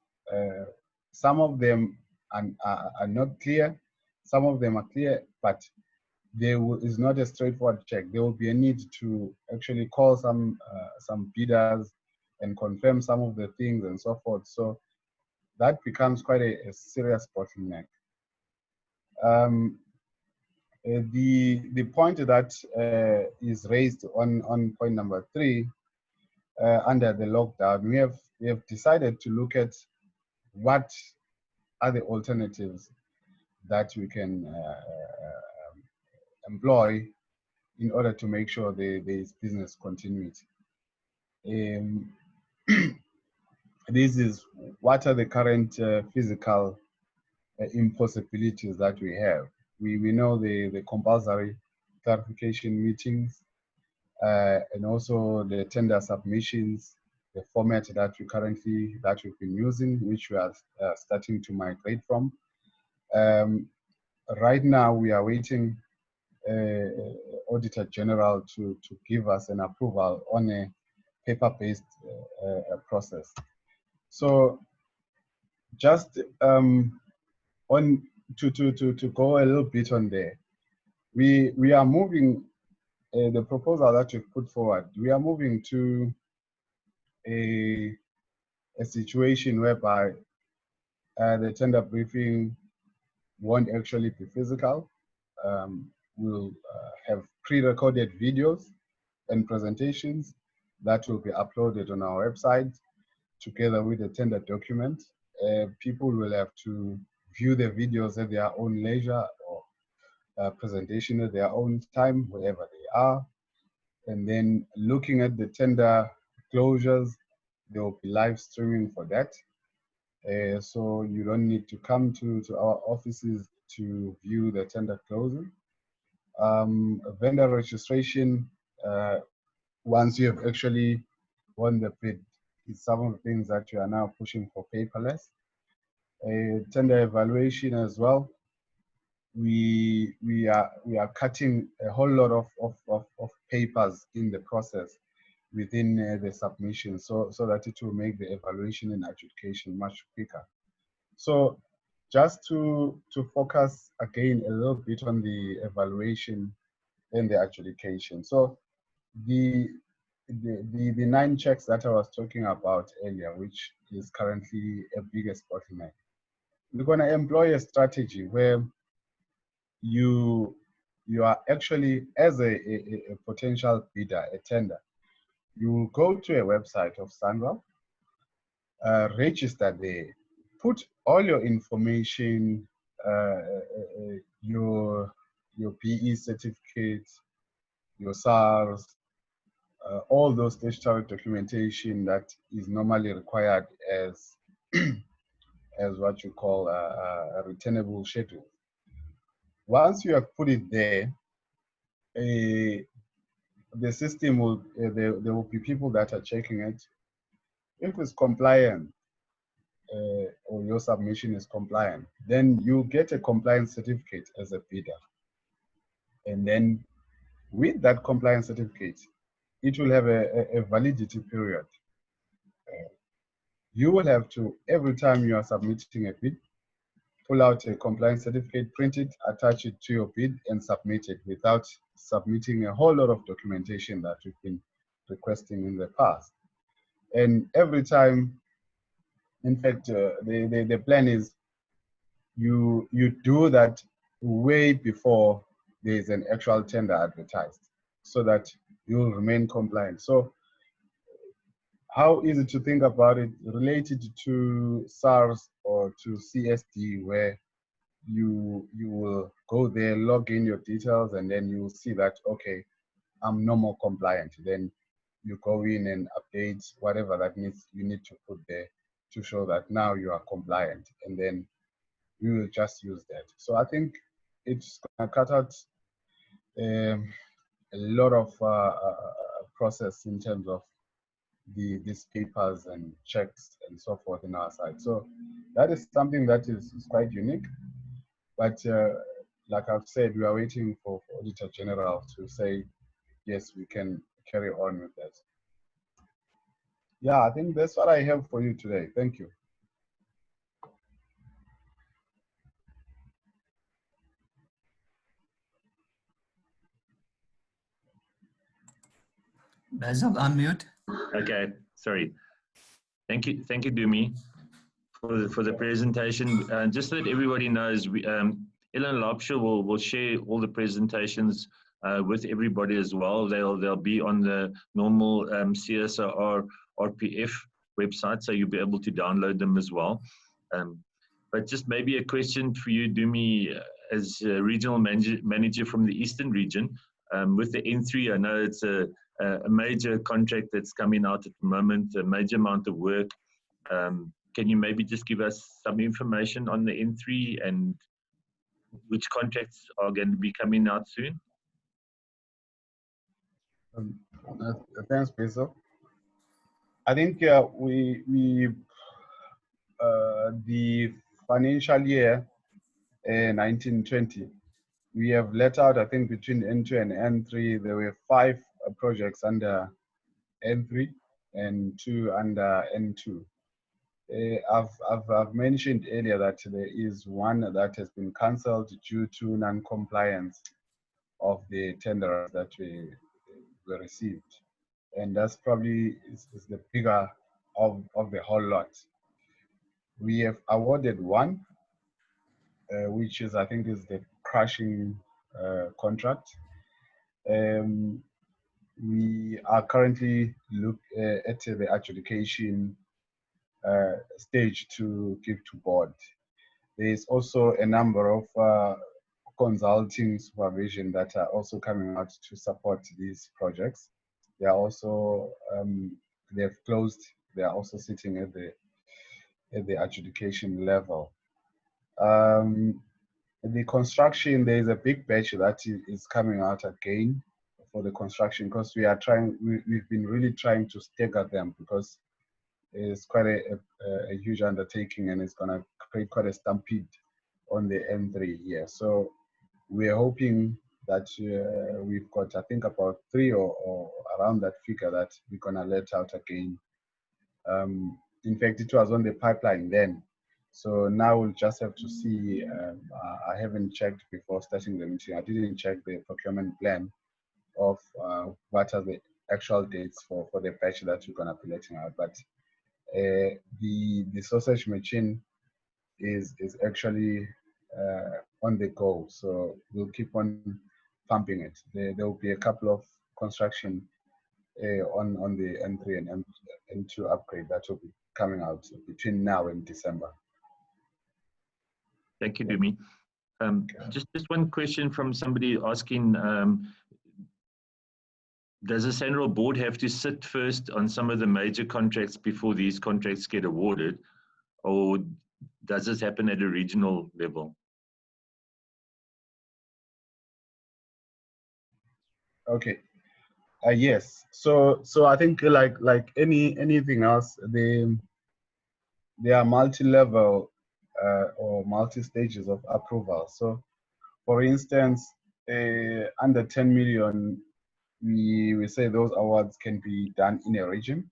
some of them are not clear, some of them are clear, but there is not a straightforward check. There will be a need to actually call some bidders and confirm some of the things and so forth. So that becomes quite a serious bottleneck. The point that is raised on point number 3 under the lockdown, we have decided to look at what are the alternatives that we can employ in order to make sure there is business continuity. This is what are the current physical impossibilities that we have. We know the compulsory clarification meetings and also the tender submissions, the format that we've been using, which we are starting to migrate from. Right now, we are waiting Auditor General to give us an approval on a paper-based process. So just on to go a little bit on there, we are moving the proposal that we've put forward. We are moving to a situation whereby the tender briefing won't actually be physical. We'll have pre-recorded videos and presentations that will be uploaded on our website together with the tender document. People will have to view the videos at their own leisure or presentation at their own time, wherever they are. And then looking at the tender closures, there will be live streaming for that. So you don't need to come to our offices to view the tender closing. Vendor registration, once you have actually won the bid, is some of the things that you are now pushing for paperless. Tender evaluation as well. We are cutting a whole lot of papers in the process within the submission, so that it will make the evaluation and adjudication much quicker. So just to focus again a little bit on the evaluation and the adjudication. So the 9 checks that I was talking about earlier, which is currently a biggest bottleneck, we're going to employ a strategy where you are actually, as a potential bidder, a tender, you will go to a website of Sanral, register there, put all your information, your PE certificate, your SARS, all those statutory documentation that is normally required as as what you call a returnable schedule. Once you have put it there, the system will, there will be people that are checking it. If it's compliant, or your submission is compliant, then you get a compliance certificate as a bidder. And then with that compliance certificate, it will have a validity period. You will have to, every time you are submitting a bid, pull out a compliance certificate, print it, attach it to your bid, and submit it without submitting a whole lot of documentation that you've been requesting in the past. And every time, in fact, the plan is you do that way before there is an actual tender advertised, so that you'll remain compliant. So how easy to think about it related to SARS or to CSD, where you will go there, log in your details, and then you will see that, okay, I'm no more compliant. Then you go in and update whatever that you need to put there to show that now you are compliant, and then we will just use that. So I think it's gonna cut out lot of process in terms of these papers and checks and so forth in our side. So that is something that is quite unique. But like I've said, we are waiting for Auditor General to say, yes, we can carry on with that. Yeah, I think that's what I have for you today. Thank you. Basil, unmute. Okay, sorry. Thank you, Dumi, for the presentation. Just so that everybody knows, Ellen Lapsha will share all the presentations with everybody as well. They'll be on the normal CSR RPF website, so you'll be able to download them as well. But just maybe a question for you, Dumi, as a regional manager from the Eastern region. With the N3, I know it's a major contract that's coming out at the moment, a major amount of work. Can you maybe just give us some information on the N3 and which contracts are going to be coming out soon? Thanks, Basil. I think the financial year 1920, we have let out, I think, between N2 and N3, there were 5 projects under N3 and 2 under N2. I've mentioned earlier that there is one that has been cancelled due to non-compliance of the tenders that were received. And that's probably is the bigger of the whole lot. We have awarded one, which is, I think, is the crushing contract. We are currently at the adjudication stage to give to board. There is also a number of consulting supervision that are also coming out to support these projects. They are also they've closed. They are also sitting at the adjudication level. The construction, there is a big batch that is coming out again for the construction, because we are trying. We've been really trying to stagger them, because it's quite a huge undertaking, and it's going to create quite a stampede on the N3 here. So we're hoping that we've got, I think, about 3 or around that figure that we're going to let out again. In fact, it was on the pipeline then. So now we'll just have to see. I haven't checked before starting the meeting. I didn't check the procurement plan of what are the actual dates for the batch that we're going to be letting out. But the sausage machine is actually on the go, so we'll keep on pumping it. There will be a couple of construction on the N3 and N2 upgrade that will be coming out between now and December. Thank you, Dumi. Just one question from somebody asking, does the Central Board have to sit first on some of the major contracts before these contracts get awarded, or does this happen at a regional level? Okay. Yes. So I think like anything else, there are multi-level or multi-stages of approval. So, for instance, under 10 million, we say those awards can be done in a region,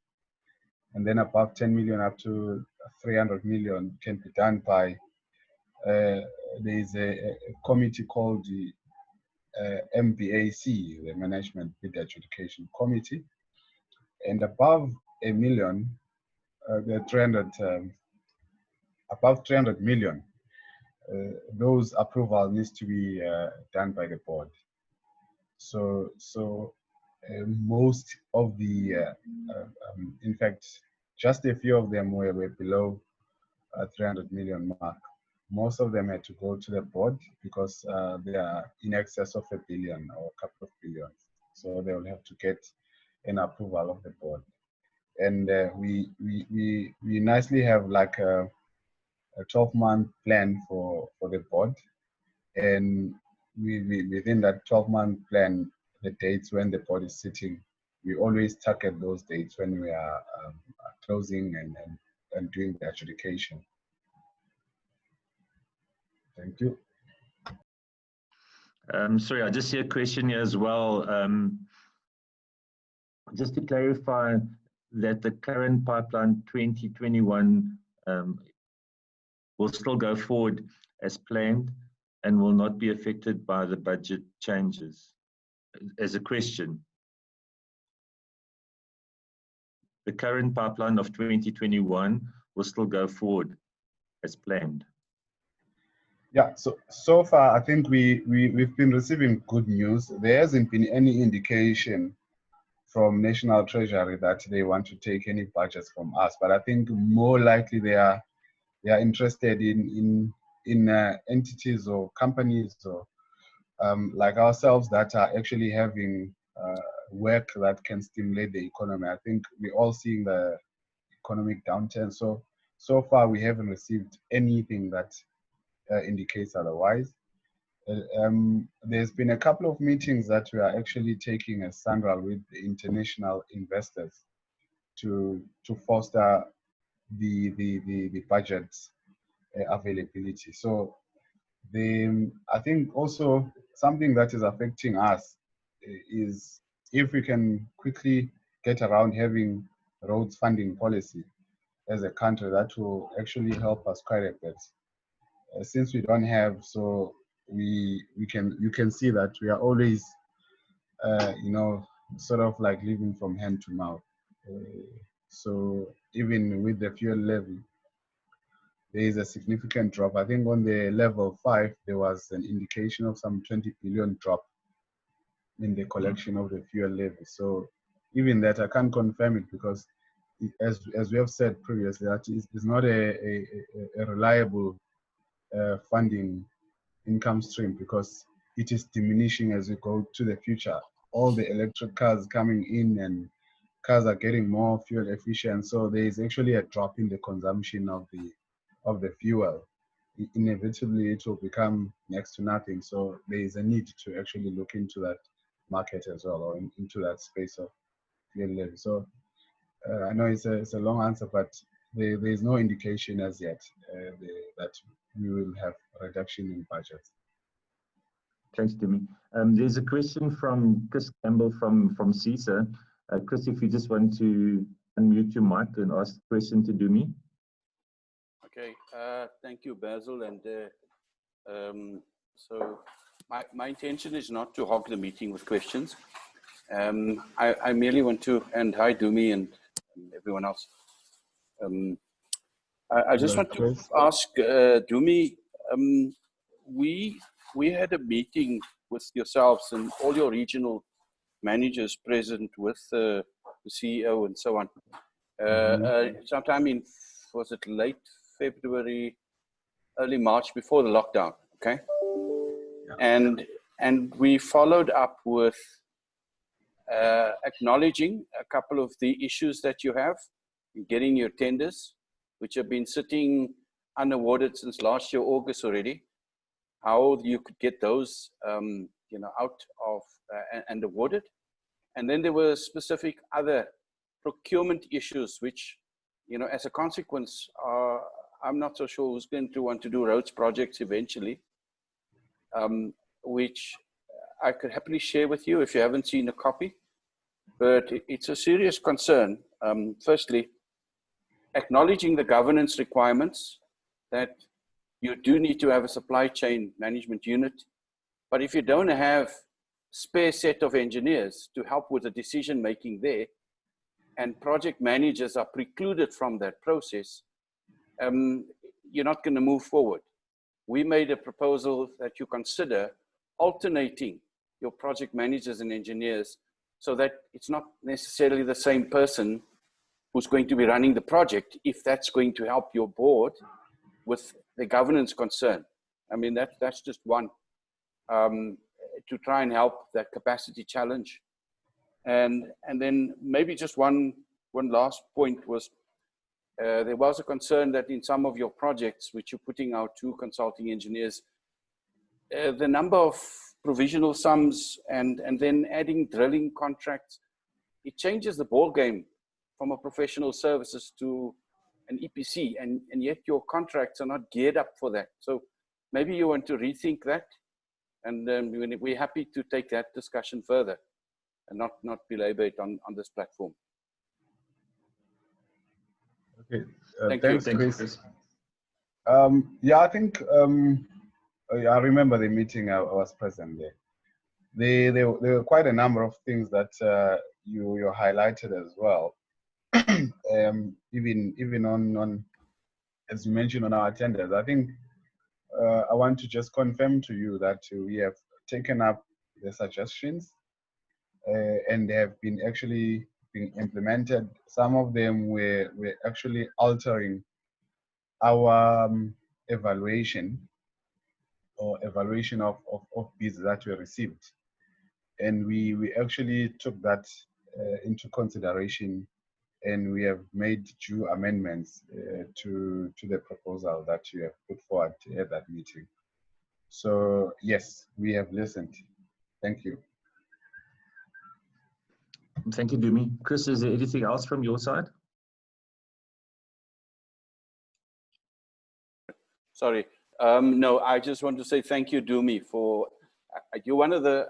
and then above 10 million up to 300 million can be done by there is a committee called the MBAC, the Management Bid Adjudication Committee, and above a million, above 300 million, those approval needs to be done by the board. So most of the, in fact, just a few of them were below 300 million mark. Most of them had to go to the board because they are in excess of $1 billion or a couple of billions. So they will have to get an approval of the board. And we nicely have like a 12-month plan for the board. And within that 12-month plan, the dates when the board is sitting. We always target those dates when we are closing and doing the adjudication. Thank you. Sorry, I just see a question here as well. Just to clarify that the current pipeline 2021 will still go forward as planned and will not be affected by the budget changes, as a question. The current pipeline of 2021 will still go forward as planned. Yeah, so far I think we've been receiving good news. There hasn't been any indication from National Treasury that they want to take any budgets from us, but I think more likely they are interested in entities or companies or like ourselves that are actually having work that can stimulate the economy. I think we're all seeing the economic downturn. So far we haven't received anything that indicates otherwise. There's been a couple of meetings that we are actually taking as Sandral with the international investors to foster the budget availability. So I think also something that is affecting us is if we can quickly get around having roads funding policy as a country, that will actually help us quite a bit. Since we don't have, so you can see that we are always you know, sort of like living from hand to mouth. So even with the fuel levy, there is a significant drop. I think on the level 5 there was an indication of some 20 billion drop in the collection of the fuel levy. So even that I can't confirm it because as we have said previously, that is not a reliable funding income stream because it is diminishing as we go to the future. All the electric cars coming in and cars are getting more fuel efficient, so there is actually a drop in the consumption of the fuel. Inevitably it will become next to nothing, so there is a need to actually look into that market as well, or into that space of fuel levy. So I know it's a long answer, but there is no indication as yet that we will have a reduction in budget. Thanks, Dumi. There's a question from Chris Campbell from CISA. Chris, if you just want to unmute your mic and ask the question to Dumi. Okay, thank you, Basil. And so my intention is not to hog the meeting with questions. I merely want to, and hi, Dumi and everyone else. I just want to ask Dumi, we had a meeting with yourselves and all your regional managers present with the CEO and so on. Sometime in, was it late February, early March, before the lockdown, okay? Yeah. And we followed up with acknowledging a couple of the issues that you have in getting your tenders, which have been sitting unawarded since last year, August already, how you could get those you know, out of and awarded. And then there were specific other procurement issues, which, you know, as a consequence, I'm not so sure who's going to want to do roads projects eventually, which I could happily share with you if you haven't seen a copy. But it's a serious concern. Firstly, acknowledging the governance requirements that you do need to have a supply chain management unit. But if you don't have spare set of engineers to help with the decision making there, and project managers are precluded from that process, you're not going to move forward. We made a proposal that you consider alternating your project managers and engineers so that it's not necessarily the same person who's going to be running the project, if that's going to help your board with the governance concern. I mean, that's just one, to try and help that capacity challenge. And then maybe just one last point was, there was a concern that in some of your projects, which you're putting out to consulting engineers, the number of provisional sums and then adding drilling contracts, it changes the ball game from a professional services to an EPC, and yet your contracts are not geared up for that. So maybe you want to rethink that, and we're happy to take that discussion further and not belabor it on this platform. Okay, Thank thanks, you. Chris. Yeah, I think I remember the meeting. I was present there. There were quite a number of things that you highlighted as well. Even on as you mentioned on our attendance, I think I want to just confirm to you that we have taken up the suggestions and they have been actually being implemented. Some of them were actually altering our evaluation of bids that we received, and we actually took that into consideration, and we have made due amendments to the proposal that you have put forward at that meeting. So yes, we have listened. Thank you. Thank you, Dumi. Chris, is there anything else from your side? Sorry. No, I just want to say thank you, Dumi, for you're one of the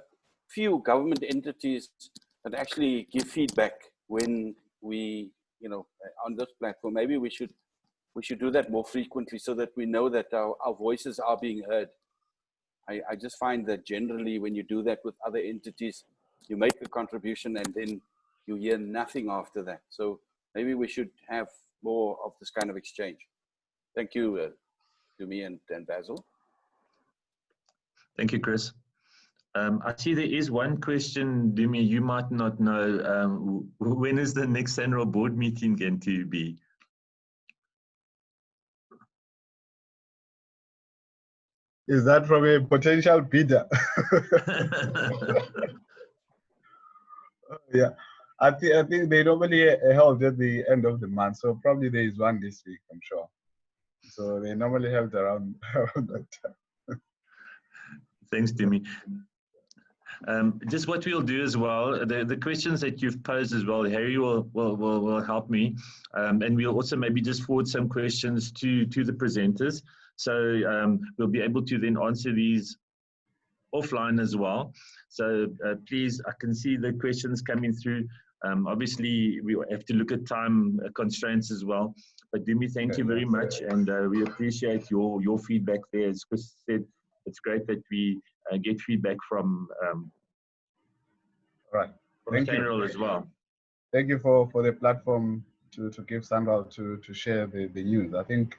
few government entities that actually give feedback when we, on this platform. Maybe we should do that more frequently so that we know that our voices are being heard. I just find that generally when you do that with other entities, you make a contribution and then you hear nothing after that. So maybe we should have more of this kind of exchange. Thank you, Dumi and Basil. Thank you, Chris. I see there is one question, Dumi, you might not know. When is the next annual board meeting going to be? Is that from a potential bidder? Yeah, I think they normally held at the end of the month, so probably there is one this week, I'm sure. So they normally held around that time. Thanks, Dumi. Just what we'll do as well, the questions that you've posed as well, Harry will help me, and we'll also maybe just forward some questions to the presenters. So we'll be able to then answer these offline as well. So please, I can see the questions coming through. Obviously, we have to look at time constraints as well. But Dumi, thank you very much, and we appreciate your feedback there. As Chris said, it's great that we get feedback from Sanral as well. Thank you for the platform to give Sanral to share the news. I think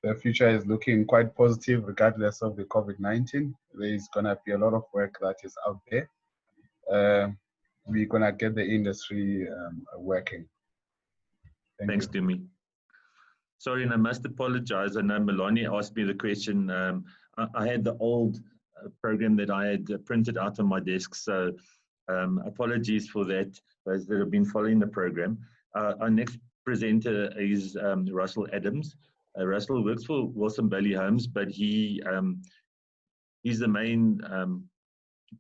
the future is looking quite positive regardless of the COVID-19. There is going to be a lot of work that is out there. We're going to get the industry working. Thanks, Dumi. Sorry, and I must apologize. I know Melanie asked me the question. I had the old program that I had printed out on my desk, so apologies for that, those that have been following the program. Our next presenter is Russell Adams. Russell works for Wilson Bailey Homes, but he's the main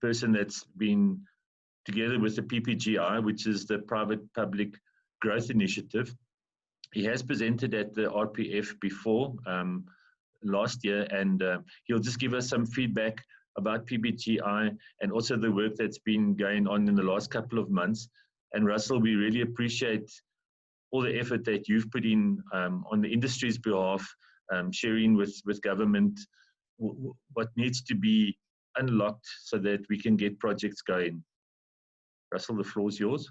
person that's been together with the PPGI, which is the Private Public Growth Initiative. He has presented at the RPF before last year, and he'll just give us some feedback about PPGI and also the work that's been going on in the last couple of months. And Russell, we really appreciate all the effort that you've put in on the industry's behalf, sharing with government what needs to be unlocked so that we can get projects going. Russell, the floor is yours.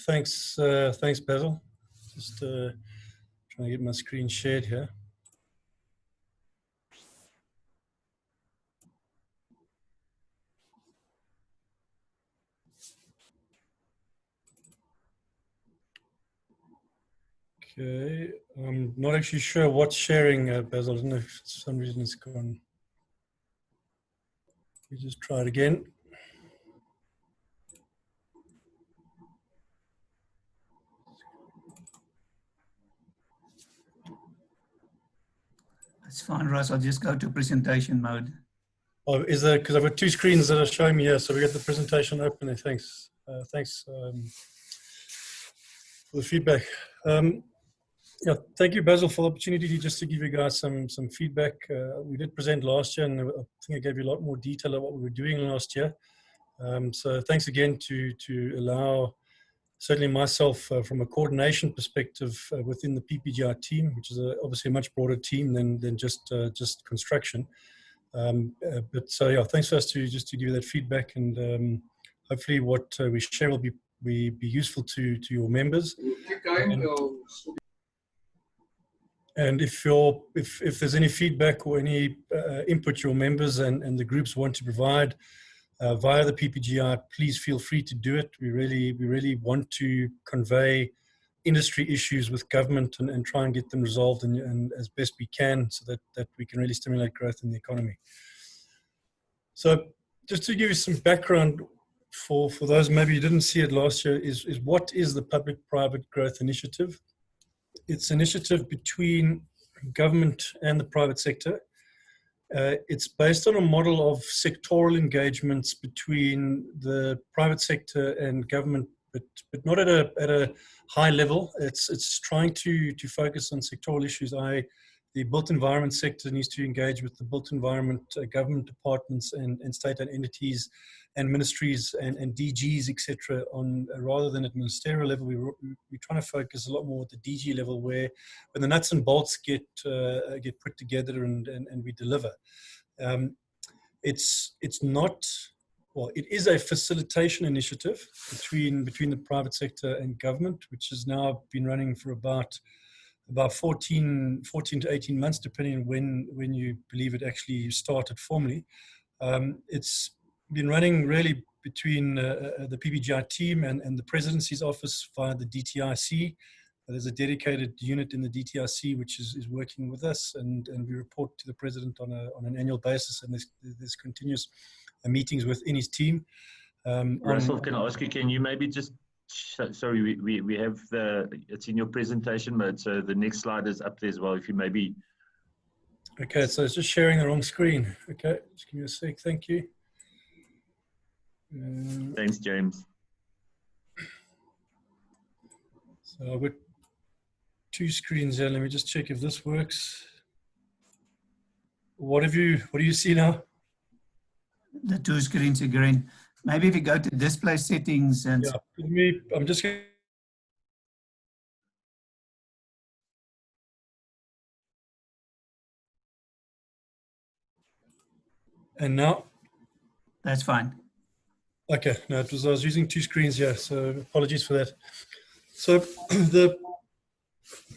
Thanks, Basil. Just trying to get my screen shared here. Okay, I'm not actually sure what's sharing, Basil. I don't know if for some reason it's gone. We just try it again. That's fine, Russ. I'll just go to presentation mode. Oh, is there, because I've got two screens that are showing me here, so we got the presentation open there. Thanks. Thanks for the feedback. Yeah, thank you, Basil, for the opportunity just to give you guys some feedback. We did present last year, and I think I gave you a lot more detail of what we were doing last year. So thanks again to allow certainly myself from a coordination perspective within the PPGI team, which is obviously a much broader team than just construction. But so yeah, thanks for us to give you that feedback, and hopefully what we share will be useful to your members. And if there's any feedback or any input your members and the groups want to provide via the PPGI, please feel free to do it. We really want to convey industry issues with government and try and get them resolved and as best we can, so that we can really stimulate growth in the economy. So just to give you some background for those maybe you didn't see it last year, is what is the Public-Private Growth Initiative? It's an initiative between government and the private sector. It's based on a model of sectoral engagements between the private sector and government, but not at a high level. It's trying to focus on sectoral issues. The built environment sector needs to engage with the built environment government departments and state-owned entities and ministries and DGs, etc. on rather than at ministerial level. We're trying to focus a lot more at the DG level, where when the nuts and bolts get put together and we deliver. It's not, well, it is a facilitation initiative between the private sector and government, which has now been running for about 14 to 18 months, depending on when you believe it actually started formally. It's been running really between the PPGI team and the Presidency's office via the DTIC. There's a dedicated unit in the DTIC which is working with us, and we report to the President on an annual basis, and there's continuous meetings within his team. Russell, can I ask you, can you maybe just, sorry, we have it's in your presentation mode, so the next slide is up there as well, if you maybe. Okay, so it's just sharing the wrong screen. Okay, just give me a sec, thank you. Thanks, James. So I've got two screens here. Let me just check if this works. What do you see now? The two screens again. Maybe if you go to display settings and yeah, I'm just going. And now? That's fine. Okay, no, I was using two screens here, so apologies for that. So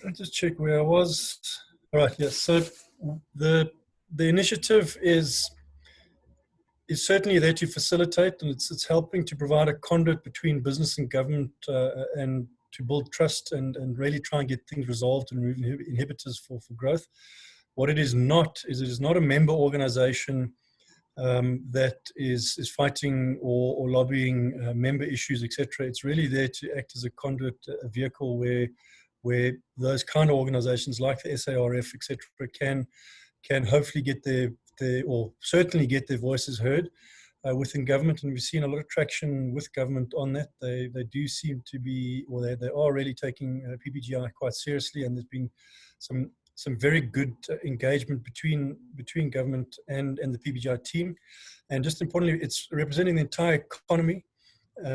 I'll just check where I was. All right, yes. So the initiative is certainly there to facilitate, and it's helping to provide a conduit between business and government and to build trust and really try and get things resolved and remove inhibitors for growth. What it is not is it is not a member organization that is fighting or lobbying member issues, etc. It's really there to act as a conduit, a vehicle where those kind of organizations like the SARF, etc., can hopefully get or certainly get their voices heard within government. And we've seen a lot of traction with government on that. They do seem to be, or they are really taking PPGI quite seriously, and there's been some very good engagement between government and the PPGI team. And just importantly, it's representing the entire economy.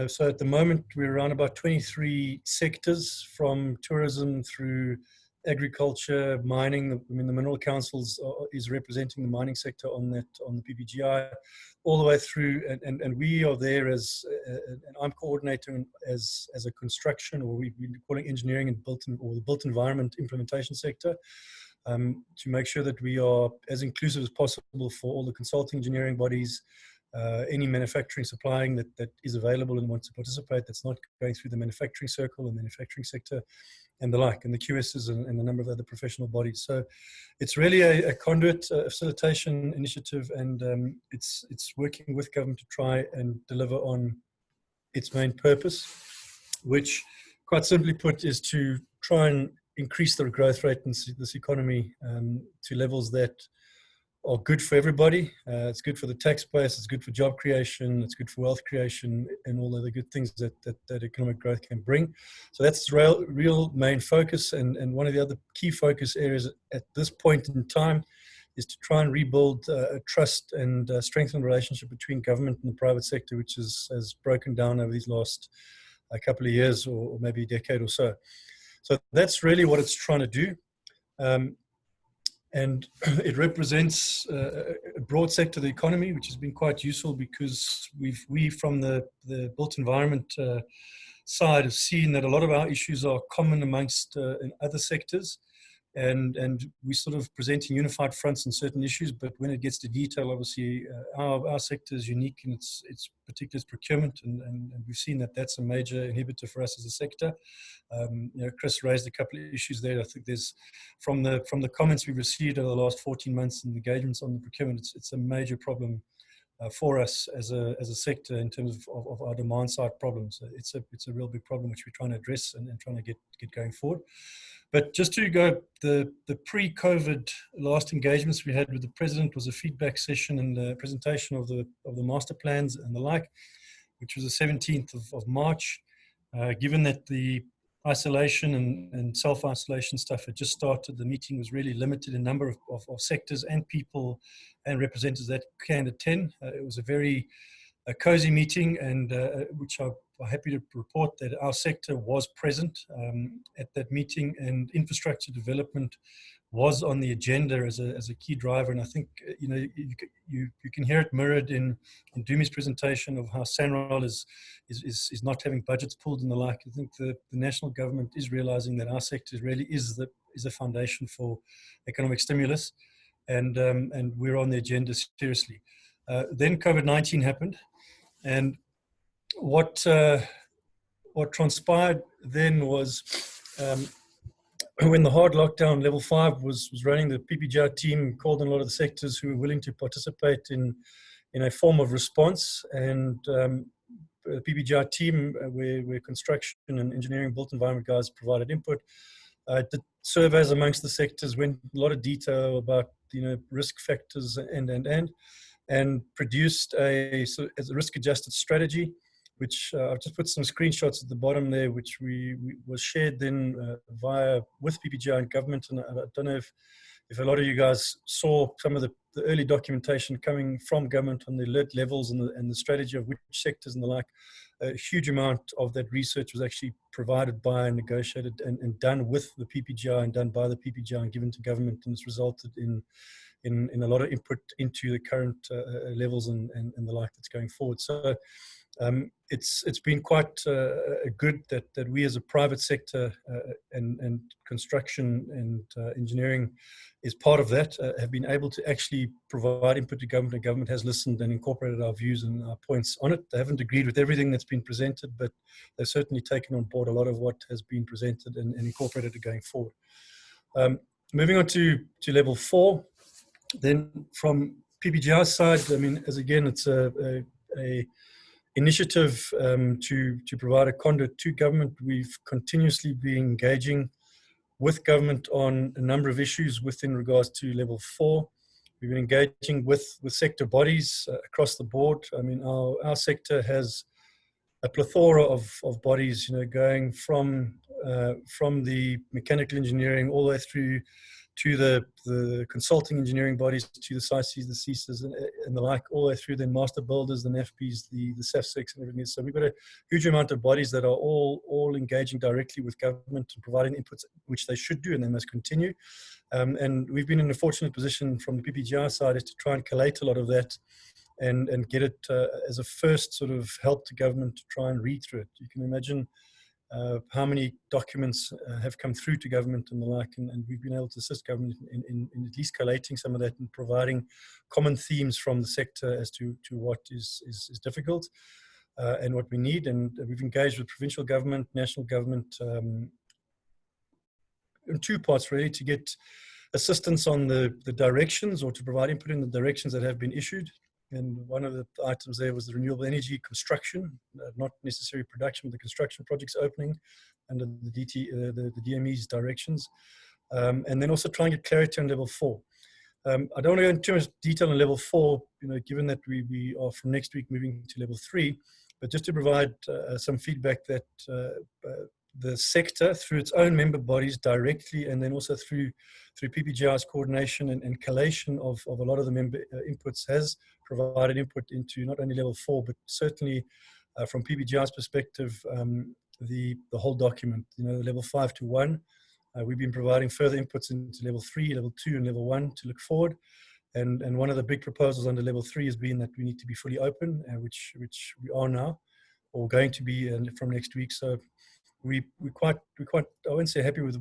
So at the moment, we're around about 23 sectors, from tourism through agriculture, mining. I mean, the Mineral Council is representing the mining sector on the PPGI, all the way through. And we are there as, and I'm coordinating as a construction, or we're calling engineering and the built environment implementation sector, to make sure that we are as inclusive as possible for all the consulting engineering bodies, any manufacturing supplying that is available and wants to participate, that's not going through the manufacturing circle and manufacturing sector and the like, and the QSs and a number of other professional bodies. So it's really a conduit, a facilitation initiative, and it's working with government to try and deliver on its main purpose, which quite simply put is to try and increase the growth rate in this economy to levels that are good for everybody. It's good for the tax base, it's good for job creation, it's good for wealth creation, and all other good things that economic growth can bring. So that's real main focus, and one of the other key focus areas at this point in time is to try and rebuild trust and strengthen the relationship between government and the private sector, which has broken down over these last couple of years or maybe a decade or so. So that's really what it's trying to do. And it represents a broad sector of the economy, which has been quite useful because we from the built environment side have seen that a lot of our issues are common amongst in other sectors. And we sort of presenting unified fronts on certain issues, but when it gets to detail, obviously our sector is unique in its particular procurement, and we've seen that that's a major inhibitor for us as a sector. You know, Chris raised a couple of issues there. I think there's from the comments we've received over the last 14 months and engagements on the procurement, it's a major problem for us as a sector in terms of our demand side problems. It's a real big problem which we're trying to address and trying to get going forward. But just to go, the pre-COVID last engagements we had with the president was a feedback session and a presentation of the master plans and the like, which was the 17th of March. Given that the isolation and self-isolation stuff had just started, the meeting was really limited in number of sectors and people and representatives that can attend. It was a very cozy meeting, and which I'm happy to report that our sector was present at that meeting, and infrastructure development was on the agenda as a key driver. And I think you know you can hear it mirrored in Dumi's presentation of how SANRAL is not having budgets pulled and the like. I think the national government is realizing that our sector really is a foundation for economic stimulus, and we're on the agenda seriously. Then COVID-19 happened, and what transpired then was when the hard lockdown level 5 was running, the PPGR team called on a lot of the sectors who were willing to participate in a form of response, and the PPGR team, where construction and engineering built environment guys provided input, did surveys amongst the sectors, went in a lot of detail about risk factors and produced as a risk-adjusted strategy, which I've just put some screenshots at the bottom there, which was shared then with PPGR and government. And I don't know if a lot of you guys saw some of the early documentation coming from government on the alert levels and the strategy of which sectors and the like. A huge amount of that research was actually provided by and negotiated and done with the PPGR and done by the PPGR and given to government, and it's resulted in a lot of input into the current levels and the like that's going forward. So it's been quite good that we as a private sector and construction and engineering is part of that, have been able to actually provide input to government, and government has listened and incorporated our views and our points on it. They haven't agreed with everything that's been presented, but they've certainly taken on board a lot of what has been presented and incorporated it going forward. Moving on to level 4, then from PPGR's side, I mean, as again, it's a initiative to provide a conduit to government. We've continuously been engaging with government on a number of issues within regards to level 4. We've been engaging with sector bodies across the board. I mean, our sector has a plethora of bodies, going from the mechanical engineering all the way through to the consulting engineering bodies, to the SICs, the CISAs, and the like, all the way through the master builders, the NFPs, the SAFSECs, and everything. So we've got a huge amount of bodies that are all engaging directly with government and providing inputs, which they should do, and they must continue. And we've been in a fortunate position from the PPGR side is to try and collate a lot of that and get it as a first sort of help to government to try and read through it. You can imagine how many documents have come through to government and the like, and we've been able to assist government in at least collating some of that and providing common themes from the sector as to what is difficult and what we need. And we've engaged with provincial government, national government, in two parts really, to get assistance on the directions, or to provide input in the directions that have been issued, and one of the items there was the renewable energy construction, not necessarily production, but the construction projects opening under the DME's directions. And then also try and get clarity on level 4. I don't want to go into too much detail on level 4, given that we are from next week moving to level 3, but just to provide some feedback that the sector, through its own member bodies directly, and then also through PPGI's coordination and collation of a lot of the member inputs, has provided input into not only level 4, but certainly from PPGI's perspective, the whole document, level 5 to 1. We've been providing further inputs into level 3, level 2, and level 1 to look forward. And one of the big proposals under level 3 has been that we need to be fully open, which we are now, or going to be from next week. So we're quite I won't say happy with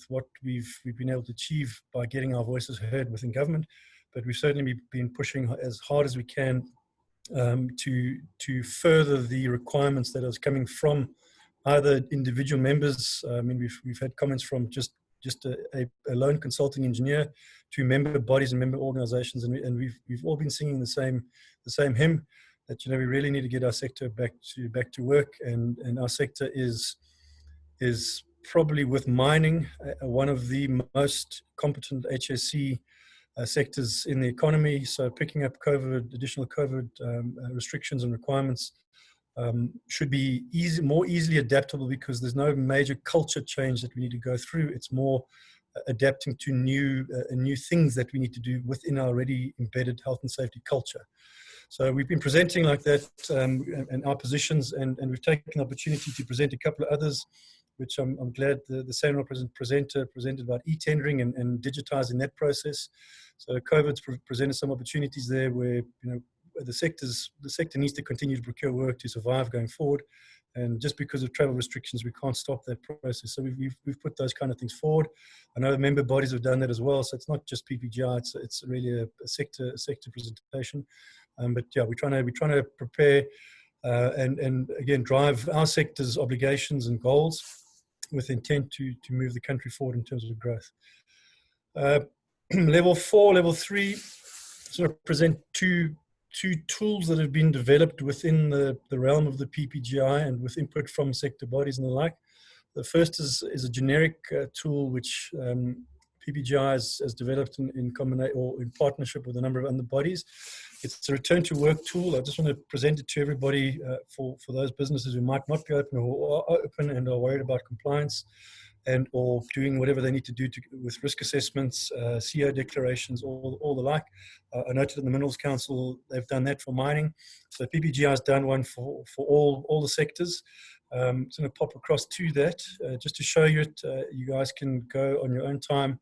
what we've been able to achieve by getting our voices heard within government, but we've certainly been pushing as hard as we can to further the requirements that is coming from either individual members. I mean, we've had comments from just a lone consulting engineer to member bodies and member organizations, and we've all been singing the same hymn, that we really need to get our sector back to work, and our sector is probably, with mining, one of the most competent HSC sectors in the economy. So picking up additional COVID restrictions and requirements should be more easily adaptable, because there's no major culture change that we need to go through. It's more adapting to new things that we need to do within our already embedded health and safety culture. So we've been presenting like that and our positions, and we've taken the opportunity to present a couple of others, which I'm glad the same presenter presented about e-tendering and digitizing that process. So COVID's presented some opportunities there where the sector needs to continue to procure work to survive going forward, and just because of travel restrictions, we can't stop that process. So we've put those kind of things forward. I know the member bodies have done that as well. So it's not just PPGI; it's really a sector presentation. But yeah, we're trying to prepare and again drive our sector's obligations and goals with intent to move the country forward in terms of growth. Level 4, level 3, sort of present two tools that have been developed within the realm of the PPGI and with input from sector bodies and the like. The first is a generic tool which PPGI has developed in combination or in partnership with a number of other bodies. It's a return to work tool. I just want to present it to everybody for those businesses who might not be open or are open and are worried about compliance or doing whatever they need to do with risk assessments, CO declarations, all the like. I noted in the Minerals Council, they've done that for mining. So PPGI has done one for all the sectors. I'm just going to pop across to that just to show you it. You guys can go on your own time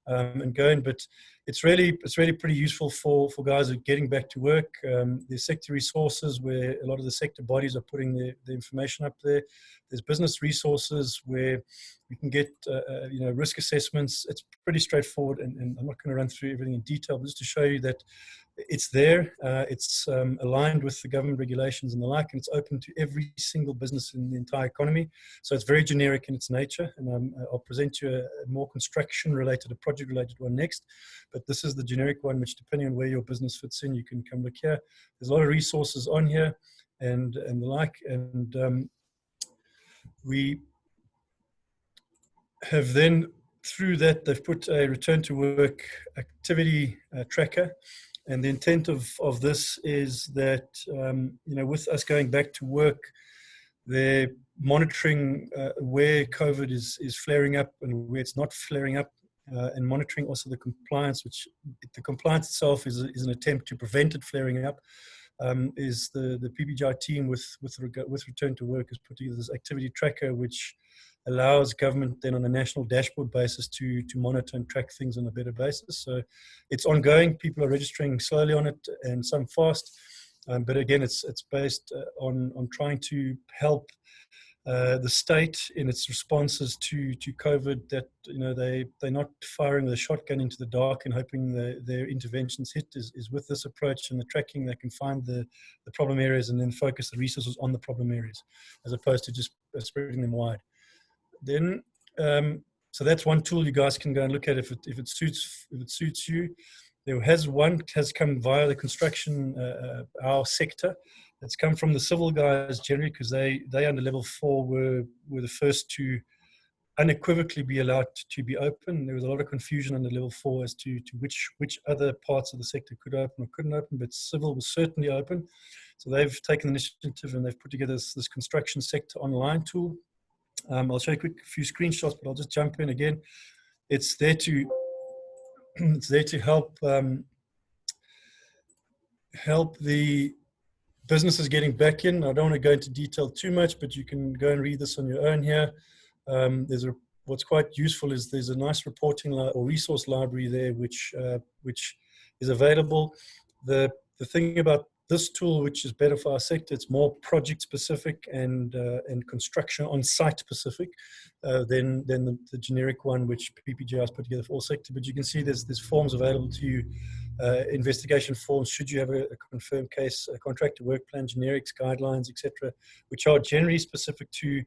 and go in, but it's really pretty useful for guys who are getting back to work. There's sector resources where a lot of the sector bodies are putting the information up there. There's business resources where we can get risk assessments. It's pretty straightforward, and I'm not going to run through everything in detail, but just to show you that it's there. It's aligned with the government regulations and the like, and it's open to every single business in the entire economy. So it's very generic in its nature, and I'll present you a more construction-related, a project-related one next. But this is the generic one, which, depending on where your business fits in, you can come look here. There's a lot of resources on here, and the like, and we have then, through that, they've put a return to work activity tracker. And the intent of this is that, with us going back to work, they're monitoring where COVID is flaring up and where it's not flaring up, and monitoring also the compliance, which the compliance itself is an attempt to prevent it flaring up. Is the PPGI team with return to work has put together this activity tracker, which allows government then on a national dashboard basis to monitor and track things on a better basis. So it's ongoing. People are registering slowly on it, and some fast. But again, it's based on trying to help the state in its responses to COVID, that they're not firing the shotgun into the dark and hoping their interventions hit. Is with this approach and the tracking, they can find the problem areas and then focus the resources on the problem areas, as opposed to just spreading them wide. Then, so that's one tool you guys can go and look at if it suits you. There has come via the construction, our sector. It's come from the civil guys generally, because they under level 4 were the first to unequivocally be allowed to be open. There was a lot of confusion under level 4 as to which other parts of the sector could open or couldn't open, but civil was certainly open. So they've taken the initiative and they've put together this construction sector online tool. I'll show you a few screenshots, but I'll just jump in again. It's there to help the businesses getting back in. I don't want to go into detail too much, but you can go and read this on your own here. What's quite useful is there's a nice reporting or resource library there, which is available. The thing about this tool, which is better for our sector, it's more project specific and construction on site specific than the generic one which PPGI has put together for all sector. But you can see there's forms available to you, investigation forms should you have a confirmed case, a contractor work plan, generics, guidelines, etc., which are generally specific to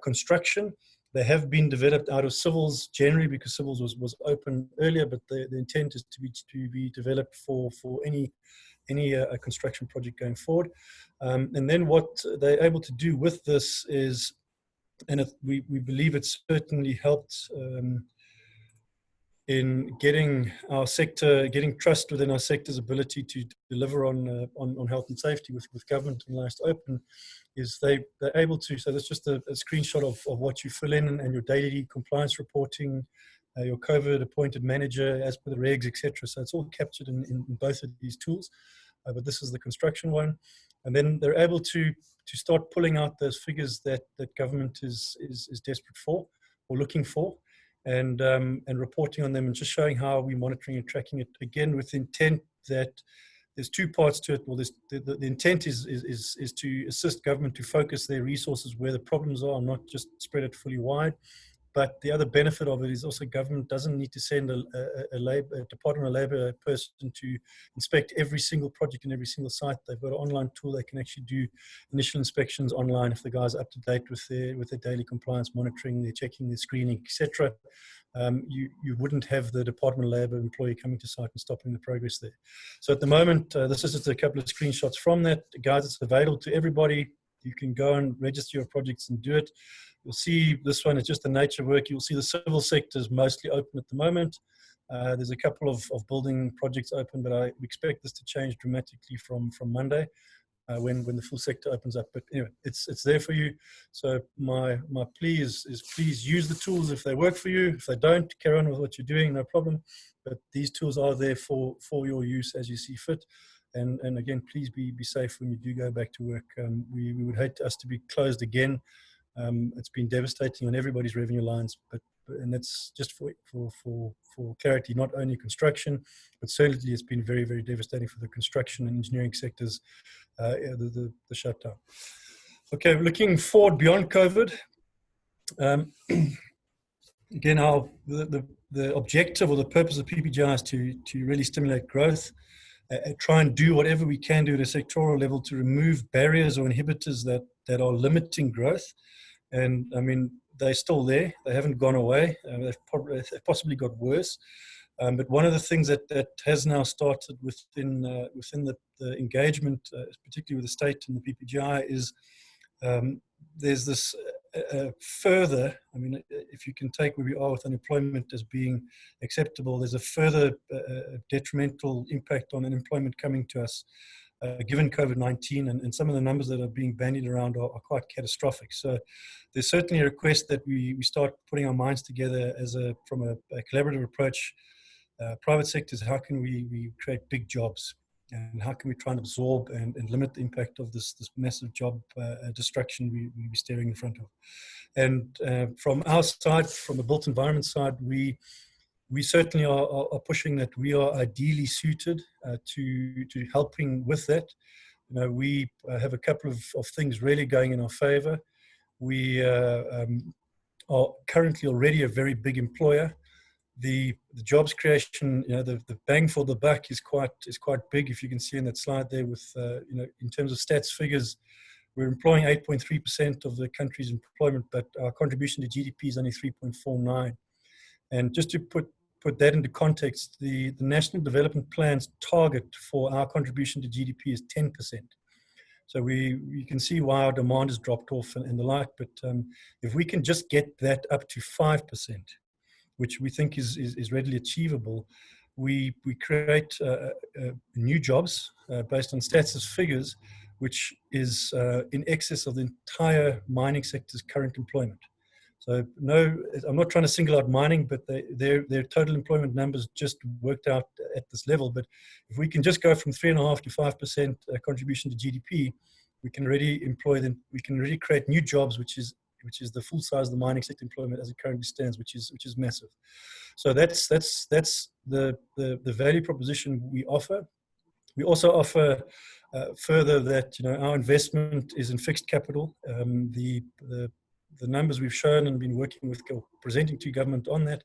construction. They have been developed out of civils generally because civils was open earlier, but the intent is to be developed for any construction project going forward. And then what they're able to do with this is, and we believe it's certainly helped in getting our sector, getting trust within our sector's ability to deliver on health and safety with government and last open, is they're able to. So that's just a screenshot of what you fill in and your daily compliance reporting, your COVID appointed manager as per the regs, etc. So it's all captured in both of these tools. But this is the construction one, and then they're able to start pulling out those figures that government is desperate for or looking for, and reporting on them and just showing how we're monitoring and tracking it, again with the intent that there's two parts to it. Well, the intent is to assist government to focus their resources where the problems are, not just spread it fully wide. But the other benefit of it is also government doesn't need to send a Department of Labour person to inspect every single project and every single site. They've got an online tool. They can actually do initial inspections online if the guys are up to date with their daily compliance monitoring, their checking, their screening, etc. You wouldn't have the Department of Labour employee coming to site and stopping the progress there. So at the moment, this is just a couple of screenshots from that. Guys, it's available to everybody. You can go and register your projects and do it. You'll see this one is just the nature of work. You'll see the civil sector is mostly open at the moment. There's a couple of building projects open, but I expect this to change dramatically from Monday when the full sector opens up. But anyway, it's there for you. So my plea is please use the tools if they work for you. If they don't, carry on with what you're doing, no problem. But these tools are there for your use as you see fit. And again, please be safe when you do go back to work. We would hate us to be closed again. It's been devastating on everybody's revenue lines, and that's just for clarity, not only construction, but certainly it's been very, very devastating for the construction and engineering sectors, the shutdown. Okay, looking forward beyond COVID. Again, the objective or the purpose of PPGI is to really stimulate growth, try and do whatever we can do at a sectoral level to remove barriers or inhibitors that are limiting growth. And I mean, they're still there. They haven't gone away. They've possibly got worse. But one of the things that has now started within the engagement, particularly with the state and the PPGI, is there's this further, I mean, if you can take where we are with unemployment as being acceptable, there's a further detrimental impact on unemployment coming to us, given COVID-19, and some of the numbers that are being bandied around are quite catastrophic. So there's certainly a request that we start putting our minds together from a collaborative approach. Private sectors, how can we create big jobs? And how can we try and absorb and limit the impact of this massive job destruction we're staring in front of? And from our side, from the built environment side, we certainly are pushing that we are ideally suited to helping with that. You know, we have a couple of things really going in our favor. We are currently already a very big employer. The jobs creation, you know, the bang for the buck is quite big. If you can see in that slide there, with you know, in terms of stats figures, we're employing 8.3% of the country's employment, but our contribution to GDP is only 3.49. And just to put put that into context, the National Development Plan's target for our contribution to GDP is 10%. So you can see why our demand has dropped off and the like, but if we can just get that up to 5%, which we think is readily achievable, we create new jobs based on stats figures, which is in excess of the entire mining sector's current employment. So no, I'm not trying to single out mining, but their total employment numbers just worked out at this level. But if we can just go from 3.5% to 5% contribution to GDP, we can already employ them. We can already create new jobs, which is the full size of the mining sector employment as it currently stands, which is massive. So that's the value proposition we offer. We also offer further that our investment is in fixed capital. The numbers we've shown and been working with, presenting to government on that,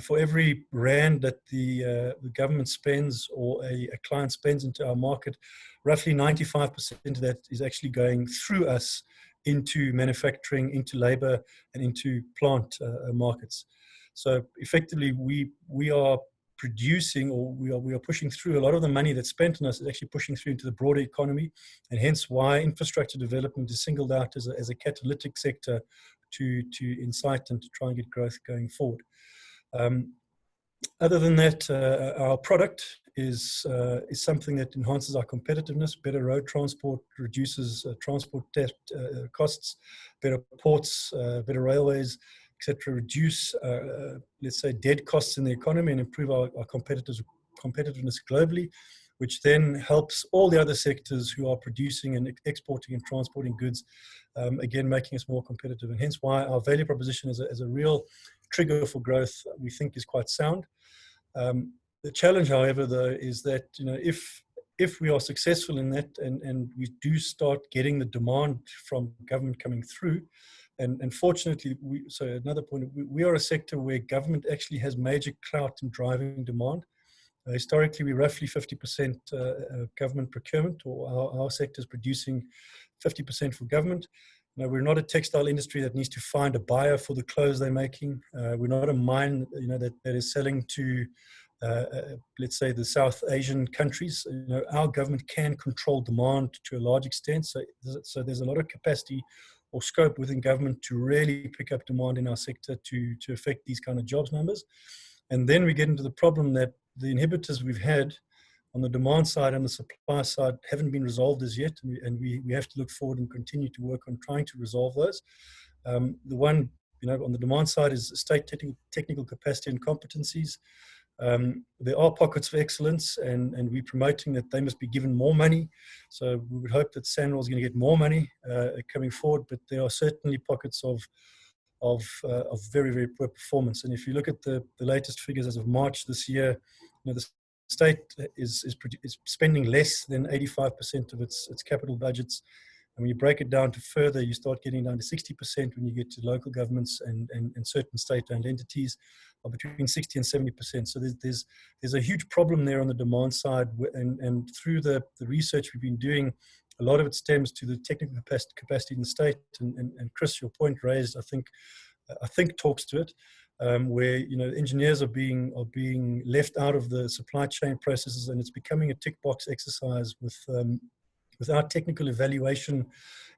for every rand that the government spends or a client spends into our market, roughly 95% of that is actually going through us into manufacturing, into labor, and into plant markets. So effectively, we are producing, or we are pushing through a lot of the money that's spent on us is actually pushing through into the broader economy, and hence why infrastructure development is singled out as a catalytic sector to incite and to try and get growth going forward. Other than that, our product is something that enhances our competitiveness. Better road transport reduces transport costs, better ports, better railways, etc., reduce, let's say, dead costs in the economy and improve our competitiveness globally, which then helps all the other sectors who are producing and exporting and transporting goods, again, making us more competitive. And hence why our value proposition as a real trigger for growth, we think, is quite sound. The challenge, however, though, is that if we are successful in that and we do start getting the demand from government coming through, and fortunately, so another point, we are a sector where government actually has major clout in driving demand. Historically, we're roughly 50% government procurement, or our sector is producing 50% for government. Now, we're not a textile industry that needs to find a buyer for the clothes they're making. We're not a mine, that is selling to, let's say, the South Asian countries. Our government can control demand to a large extent. So there's a lot of capacity or scope within government to really pick up demand in our sector to affect these kind of jobs numbers. And then we get into the problem that the inhibitors we've had on the demand side and the supply side haven't been resolved as yet, and we have to look forward and continue to work on trying to resolve those. The one, on the demand side is state technical capacity and competencies. There are pockets of excellence, and we're promoting that they must be given more money. So we would hope that SANRAL is going to get more money coming forward, but there are certainly pockets of very, very poor performance. And if you look at the latest figures as of March this year, the state is spending less than 85% of its capital budgets. And when you break it down to further, you start getting down to 60% when you get to local governments and certain state-owned entities are between 60 and 70%. So there's a huge problem there on the demand side. And through the research we've been doing, a lot of it stems to the technical capacity in the state. And Chris, your point raised, I think talks to it, where engineers are being left out of the supply chain processes, and it's becoming a tick box exercise without technical evaluation,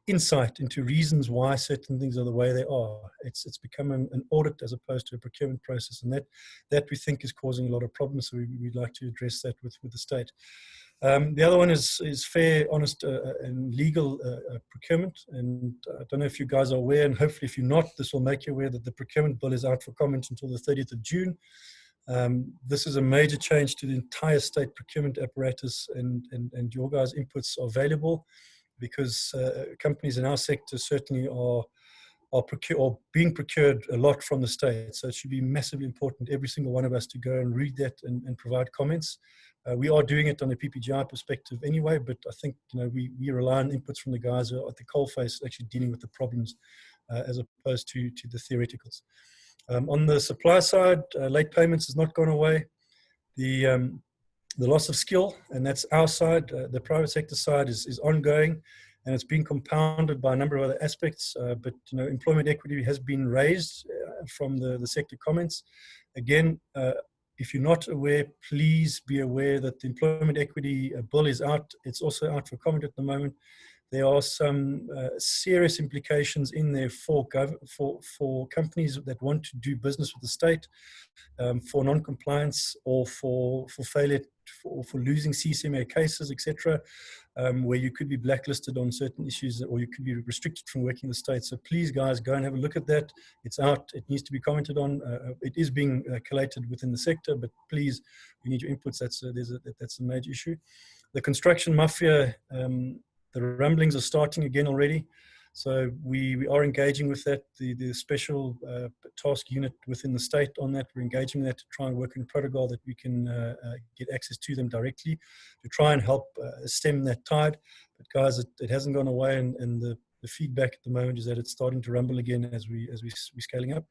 insight into reasons why certain things are the way they are. It's become an audit as opposed to a procurement process, and that we think is causing a lot of problems. So we'd like to address that with the state. The other one is fair, honest, and legal procurement. And I don't know if you guys are aware, and hopefully if you're not, this will make you aware that the procurement bill is out for comment until the 30th of June. This is a major change to the entire state procurement apparatus, and your guys' inputs are valuable because companies in our sector certainly are being procured a lot from the state. So it should be massively important, every single one of us, to go and read that and provide comments. We are doing it on a PPGI perspective anyway, but I think we rely on inputs from the guys who are at the coalface actually dealing with the problems as opposed to the theoreticals. On the supply side, late payments has not gone away. The loss of skill, and that's our side. The private sector side is ongoing, and it's been compounded by a number of other aspects. But employment equity has been raised from the sector comments. Again, if you're not aware, please be aware that the Employment Equity Bill is out. It's also out for comment at the moment. There are some serious implications in there for companies that want to do business with the state, for non-compliance or for failure, for losing CCMA cases, etc., where you could be blacklisted on certain issues or you could be restricted from working in the state. So please, guys, go and have a look at that. It's out. It needs to be commented on. It is being collated within the sector, but please, we need your inputs. That's a major issue. The construction mafia, the rumblings are starting again already. So we are engaging with that, the special task unit within the state on that. We're engaging with that to try and work in a protocol that we can get access to them directly to try and help stem that tide. But guys, it hasn't gone away, and the feedback at the moment is that it's starting to rumble again as we're scaling up.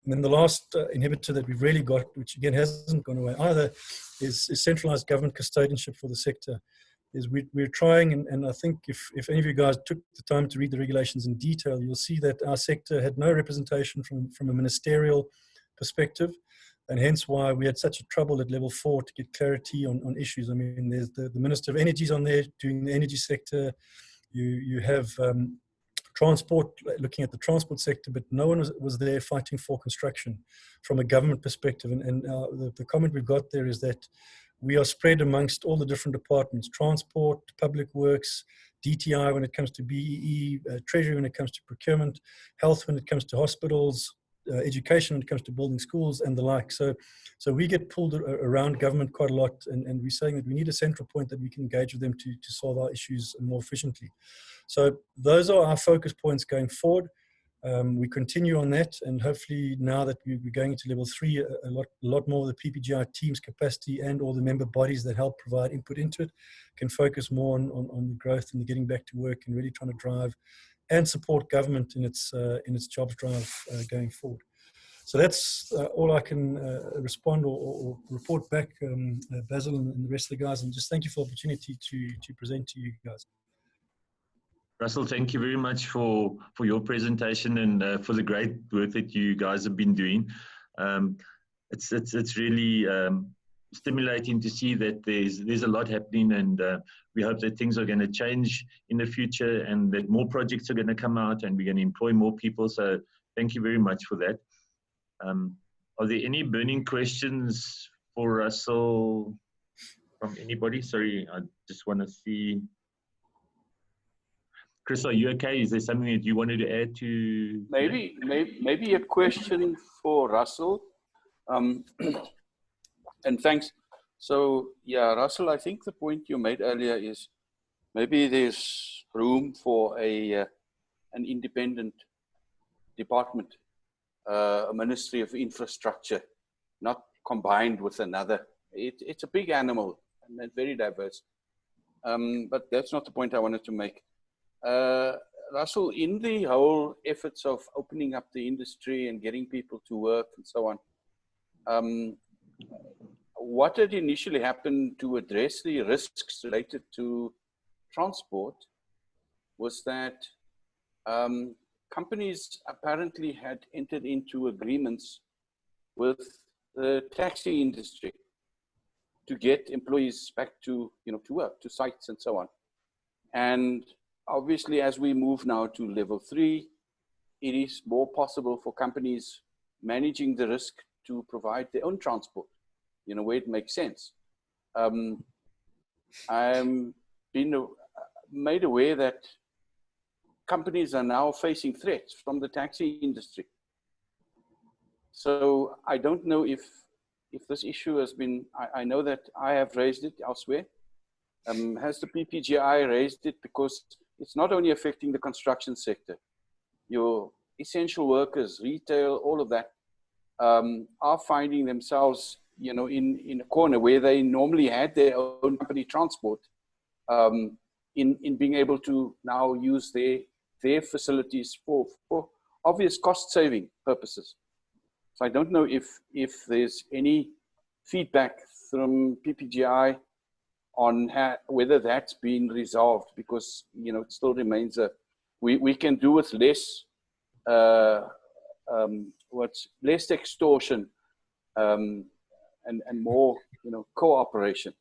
And then the last inhibitor that we've really got, which again hasn't gone away either, is centralized government custodianship for the sector. We're trying, and I think if any of you guys took the time to read the regulations in detail, you'll see that our sector had no representation from a ministerial perspective, and hence why we had such a trouble at level 4 to get clarity on issues. I mean, there's the Minister of Energy on there doing the energy sector. You have transport, looking at the transport sector, but no one was there fighting for construction from a government perspective. And the comment we've got there is that we are spread amongst all the different departments: transport, public works, DTI when it comes to BEE, treasury when it comes to procurement, health when it comes to hospitals, education when it comes to building schools and the like. So we get pulled around government quite a lot, and we're saying that we need a central point that we can engage with them to solve our issues more efficiently. So those are our focus points going forward. We continue on that, and hopefully now that we're going into level 3, a lot more of the PPGI team's capacity and all the member bodies that help provide input into it can focus more on the growth and the getting back to work and really trying to drive and support government in its jobs drive going forward. So that's all I can respond or report back, Basil and the rest of the guys, and just thank you for the opportunity to present to you guys. Russell, thank you very much for your presentation and for the great work that you guys have been doing. It's really stimulating to see that there's a lot happening, and we hope that things are going to change in the future and that more projects are going to come out and we're going to employ more people. So thank you very much for that. Are there any burning questions for Russell from anybody? Sorry, I just want to see. Chris, are you okay? Is there something that you wanted to add to? Maybe a question for Russell. And thanks. So yeah, Russell, I think the point you made earlier is maybe there's room for an independent department, a Ministry of Infrastructure, not combined with another. It's a big animal and very diverse. But that's not the point I wanted to make. Russell, in the whole efforts of opening up the industry and getting people to work and so on, what had initially happened to address the risks related to transport was that companies apparently had entered into agreements with the taxi industry to get employees back to work, to sites and so on. And obviously, as we move now to level 3, it is more possible for companies managing the risk to provide their own transport in a way it makes sense. I'm been made aware that companies are now facing threats from the taxi industry. So I don't know if this issue has been, I know that I have raised it elsewhere. Has the PPGI raised it? Because it's not only affecting the construction sector. Your essential workers, retail, all of that are finding themselves, in a corner where they normally had their own company transport, in being able to now use their facilities for obvious cost-saving purposes. So I don't know if there's any feedback from PPGI on whether that's been resolved, because it still remains we can do with less less extortion and more, cooperation?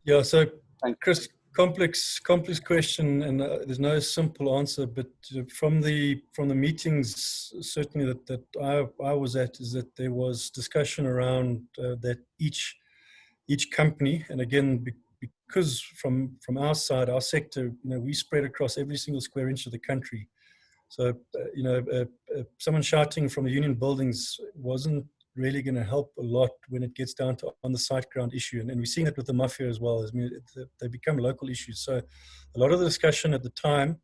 Yeah, so Thank you. Chris, complex question, and there's no simple answer. But from the meetings, certainly that I was at, is that there was discussion around that each company, and again, because from our side, our sector, we spread across every single square inch of the country. So someone shouting from the union buildings wasn't really going to help a lot when it gets down to on the site ground issue. And we've seen it with the mafia as well. I mean, they become local issues. So a lot of the discussion at the time,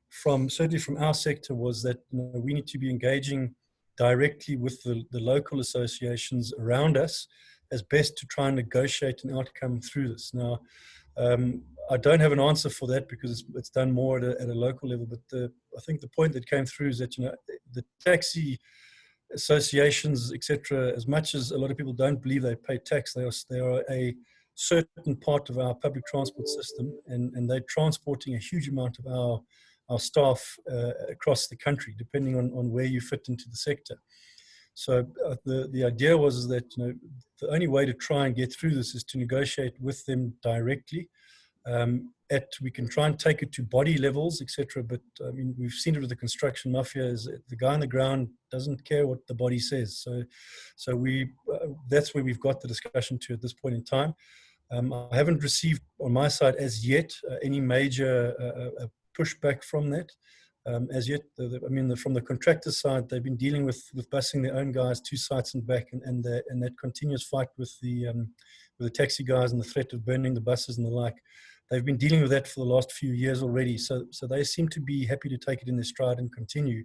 certainly from our sector, was that we need to be engaging directly with the local associations around us as best to try and negotiate an outcome through this. Now, I don't have an answer for that because it's done more at a local level. But I think the point that came through is that the taxi associations, etc., as much as a lot of people don't believe they pay tax, they are a certain part of our public transport system, and they're transporting a huge amount of our staff across the country, depending on where you fit into the sector. So the idea was that the only way to try and get through this is to negotiate with them directly. We can try and take it to body levels, etc. But I mean, we've seen it with the construction mafia. Is the guy on the ground doesn't care what the body says. So that's where we've got the discussion to at this point in time. I haven't received on my side as yet any major pushback from that. As yet, from the contractor side, they've been dealing with busing their own guys 2 sites and back, and that continuous fight with the taxi guys and the threat of burning the buses and the like. They've been dealing with that for the last few years already, so they seem to be happy to take it in their stride and continue.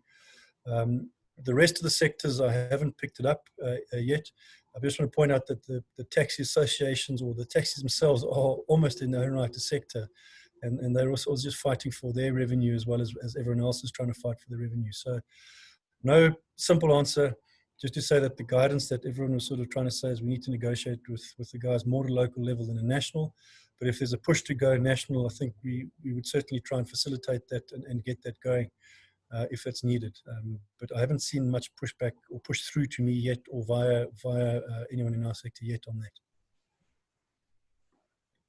The rest of the sectors, I haven't picked it up yet. I just want to point out that the taxi associations or the taxis themselves are almost in their own right a sector, and they're also just fighting for their revenue as well as everyone else is trying to fight for their revenue. So no simple answer, just to say that the guidance that everyone was sort of trying to say is we need to negotiate with the guys more at a local level than a national. But if there's a push to go national, I think we would certainly try and facilitate that and get that going if that's needed. But I haven't seen much pushback or push through to me yet or via anyone in our sector yet on that.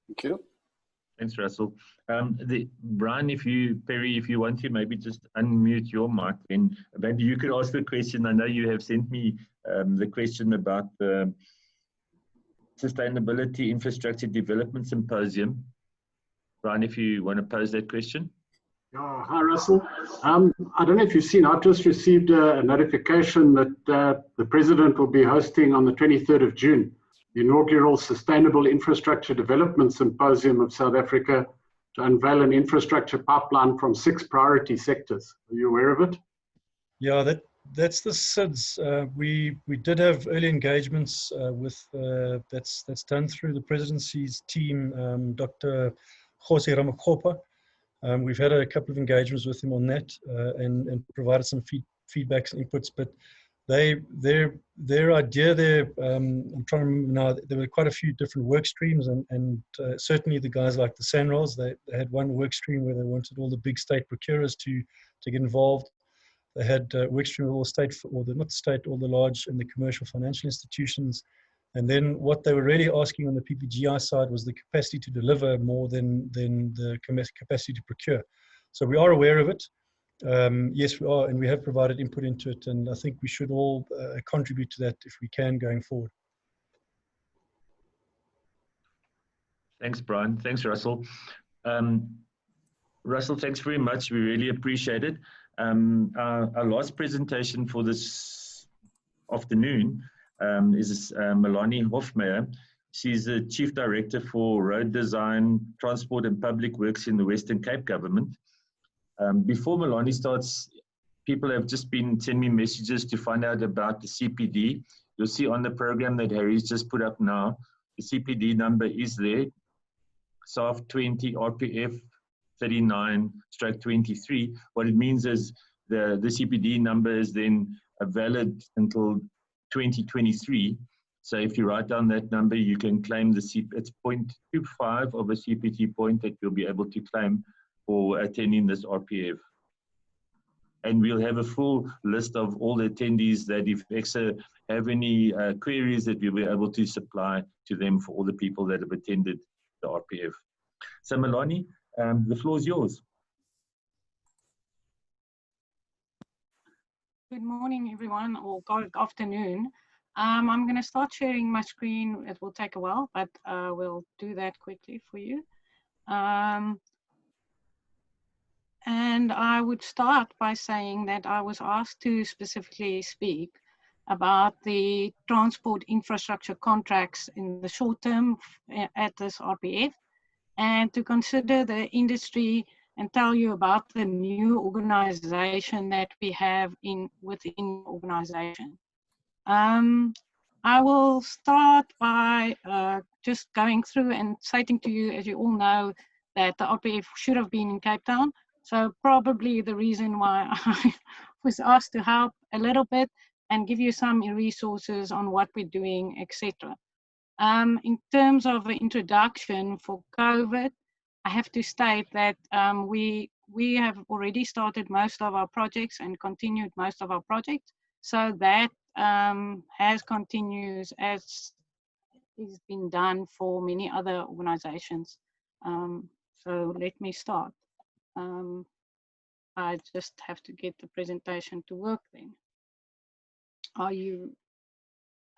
Thank you. Thanks, Russell. Brian, Perry, if you want to maybe just unmute your mic, then maybe you could ask the question. I know you have sent me the question about the Sustainability Infrastructure Development Symposium. Brian, if you want to pose that question. Hi, Russell. I don't know if you've seen, I've just received a notification that the President will be hosting on the 23rd of June, the inaugural Sustainable Infrastructure Development Symposium of South Africa to unveil an infrastructure pipeline from 6 priority sectors. Are you aware of it? Yeah, that's the SIDS. We did have early engagements with that's done through the presidency's team, Dr. Jose Ramakopa. We've had a couple of engagements with him on that and provided some feedbacks and inputs. But their idea there, I'm trying to remember now, there were quite a few different work streams, and certainly the guys like the SANROLs, they had one work stream where they wanted all the big state procurers to get involved. They had work stream with all state, all the large and the commercial financial institutions. And then what they were really asking on the PPGI side was the capacity to deliver more than the capacity to procure. So we are aware of it. Yes, we are, and we have provided input into it. And I think we should all contribute to that if we can going forward. Thanks, Brian. Thanks, Russell. Russell, thanks very much. We really appreciate it. Our last presentation for this afternoon is Melanie Hoffman. She's the Chief Director for Road Design, Transport and Public Works in the Western Cape Government. Before Melanie starts, people have just been sending me messages to find out about the CPD. You'll see on the program that Harry's just put up now, the CPD number is there, SAF 20 RPF 39/23. What it means is the CPD number is then valid until 2023. So if you write down that number, you can claim it's 0.25 of a CPT point that you'll be able to claim for attending this RPF. and we'll have a full list of all the attendees that if EXA have any queries that we'll be able to supply to them for all the people that have attended the RPF. So Melanie, the floor is yours. Good morning, everyone, or good afternoon. I'm going to start sharing my screen. It will take a while, but we'll do that quickly for you. And I would start by saying that I was asked to specifically speak about the transport infrastructure contracts in the short term at this RPF, and to consider the industry and tell you about the new organization that we have within the organization. I will start by just going through and citing to you, as you all know, that the RPF should have been in Cape Town. So probably the reason why I was asked to help a little bit and give you some resources on what we're doing, etc. In terms of an introduction for COVID, I have to state that we have already started most of our projects and continued most of our projects. So that has continued as is been done for many other organizations. So let me start. I just have to get the presentation to work then. Are you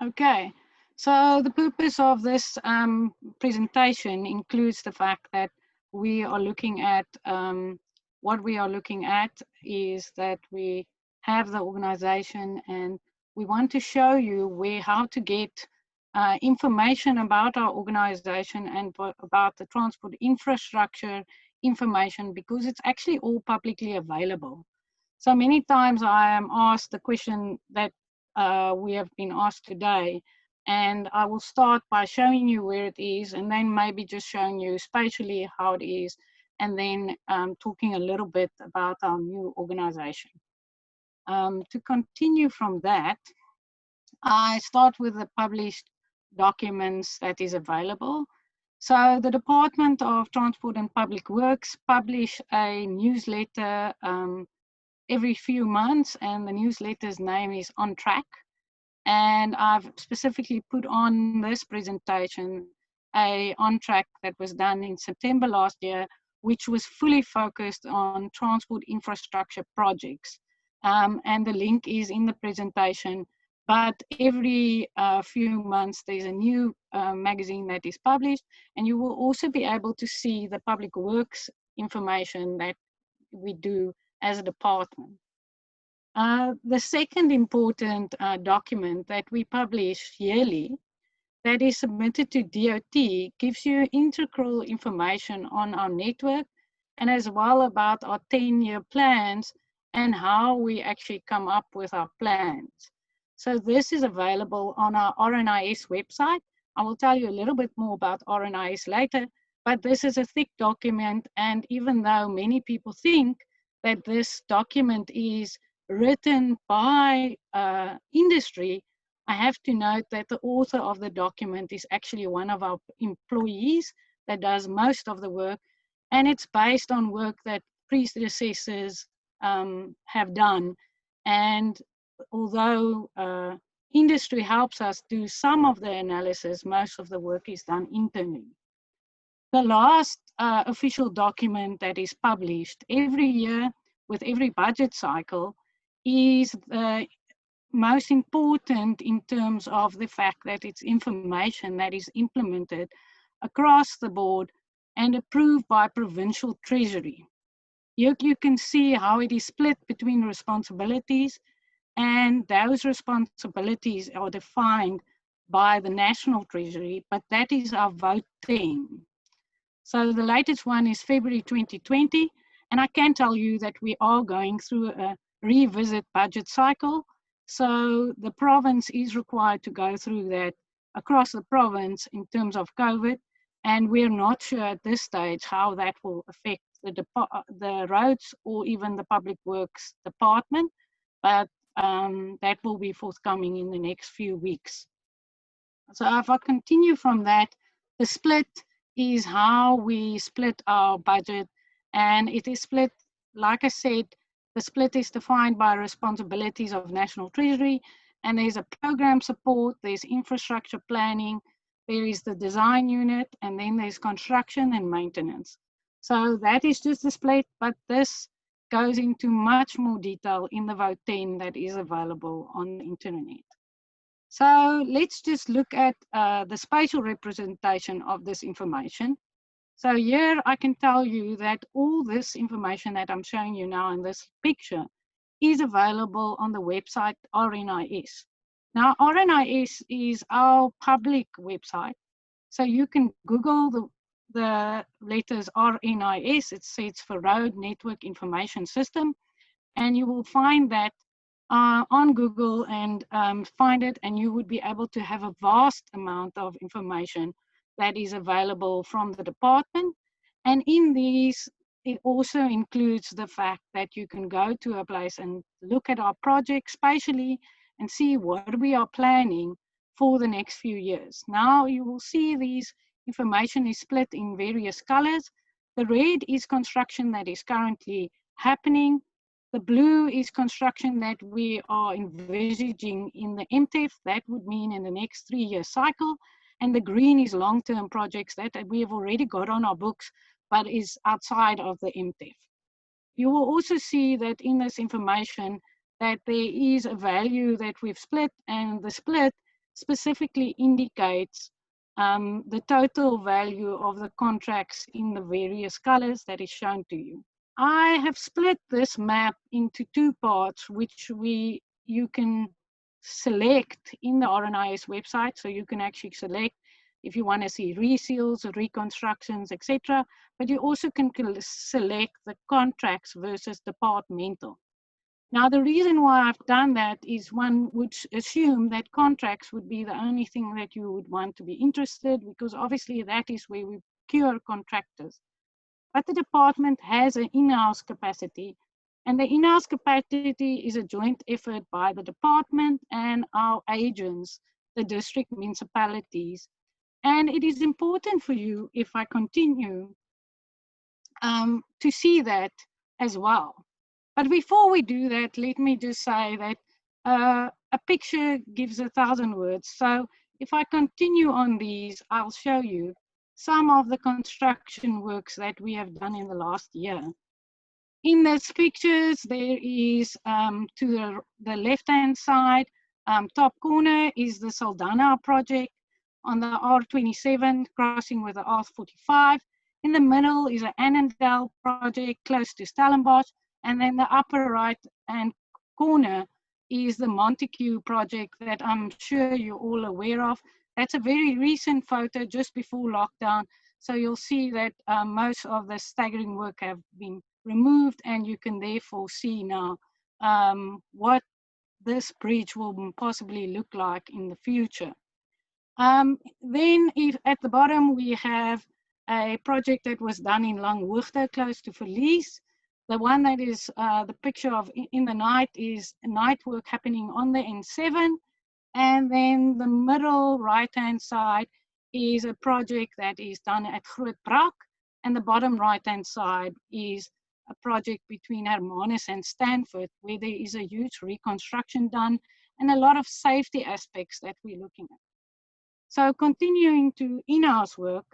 okay? So the purpose of this presentation includes the fact that we are looking at, what we are looking at is that we have the organization and we want to show you how to get information about our organization and about the transport infrastructure information, because it's actually all publicly available. So many times I am asked the question that we have been asked today, and I will start by showing you where it is, and then maybe just showing you spatially how it is, and then talking a little bit about our new organization. To continue from that, I start with the published documents that is available. So the Department of Transport and Public Works publish a newsletter every few months, and the newsletter's name is On Track. And I've specifically put on this presentation a On Track that was done in September last year, which was fully focused on transport infrastructure projects. And the link is in the presentation. But every few months, there's a new magazine that is published, and you will also be able to see the public works information that we do as a department. The second important document that we publish yearly that is submitted to DOT gives you integral information on our network and as well about our 10-year plans and how we actually come up with our plans. So this is available on our RNIS website. I will tell you a little bit more about RNIS later, but this is a thick document, and even though many people think that this document is written by industry, I have to note that the author of the document is actually one of our employees that does most of the work, and it's based on work that predecessors have done. And although industry helps us do some of the analysis, most of the work is done internally. The last official document that is published every year with every budget cycle is the most important in terms of the fact that it's information that is implemented across the board and approved by provincial treasury. Here you can see how it is split between responsibilities, and those responsibilities are defined by the National Treasury, but that is our vote 10. So the latest one is February 2020, and I can tell you that we are going through a revisit budget cycle. So the province is required to go through that across the province in terms of COVID, and we're not sure at this stage how that will affect the roads or even the public works department, but that will be forthcoming in the next few weeks. So if I continue from that, the split is how we split our budget, and it is split, like I said, The split is defined by responsibilities of National Treasury, and there's a program support, there's infrastructure planning, there is the design unit, and then there's construction and maintenance. So that is just the split, but this goes into much more detail in the Vote 10 that is available on the internet. So let's just look at the spatial representation of this information. So here I can tell you that all this information that I'm showing you now in this picture is available on the website RNIS. Now, RNIS is our public website. So you can Google the letters RNIS, it stands for Road Network Information System, and you will find that on Google and find it, and you would be able to have a vast amount of information that is available from the department. And in these, it also includes the fact that you can go to a place and look at our project spatially and see what we are planning for the next few years. Now you will see these information is split in various colors. The red is construction that is currently happening. The blue is construction that we are envisaging in the MTEF. That would mean in the next 3-year cycle. And the green is long-term projects that we have already got on our books, but is outside of the MTEF. You will also see that in this information that there is a value that we've split, and the split specifically indicates the total value of the contracts in the various colors that is shown to you. I have split this map into 2 parts, which you can select in the RNIS website. So you can actually select if you want to see reseals, reconstructions, etc. But you also can select the contracts versus departmental. Now, the reason why I've done that is one would assume that contracts would be the only thing that you would want to be interested, because obviously that is where we procure contractors. But the department has an in-house capacity, and the in-house capacity is a joint effort by the department and our agents, the district municipalities. And it is important for you, if I continue, to see that as well. But before we do that, let me just say that a picture gives 1,000 words. So if I continue on these, I'll show you some of the construction works that we have done in the last year. In these pictures, there is to the left-hand side, top corner is the Saldanha project on the R27 crossing with the R45. In the middle is an Annandale project close to Stellenbosch. And then the upper right-hand corner is the Montague project that I'm sure you're all aware of. That's a very recent photo just before lockdown. So you'll see that most of the staggering work have been removed, and you can therefore see now what this bridge will possibly look like in the future. Then at the bottom, we have a project that was done in Langhoogte, close to Verlies. The one that is the picture of in the night is night work happening on the N7. And then the middle right-hand side is a project that is done at Grootbrak. And the bottom right-hand side is a project between Hermanus and Stanford, where there is a huge reconstruction done and a lot of safety aspects that we're looking at. So continuing to in-house work,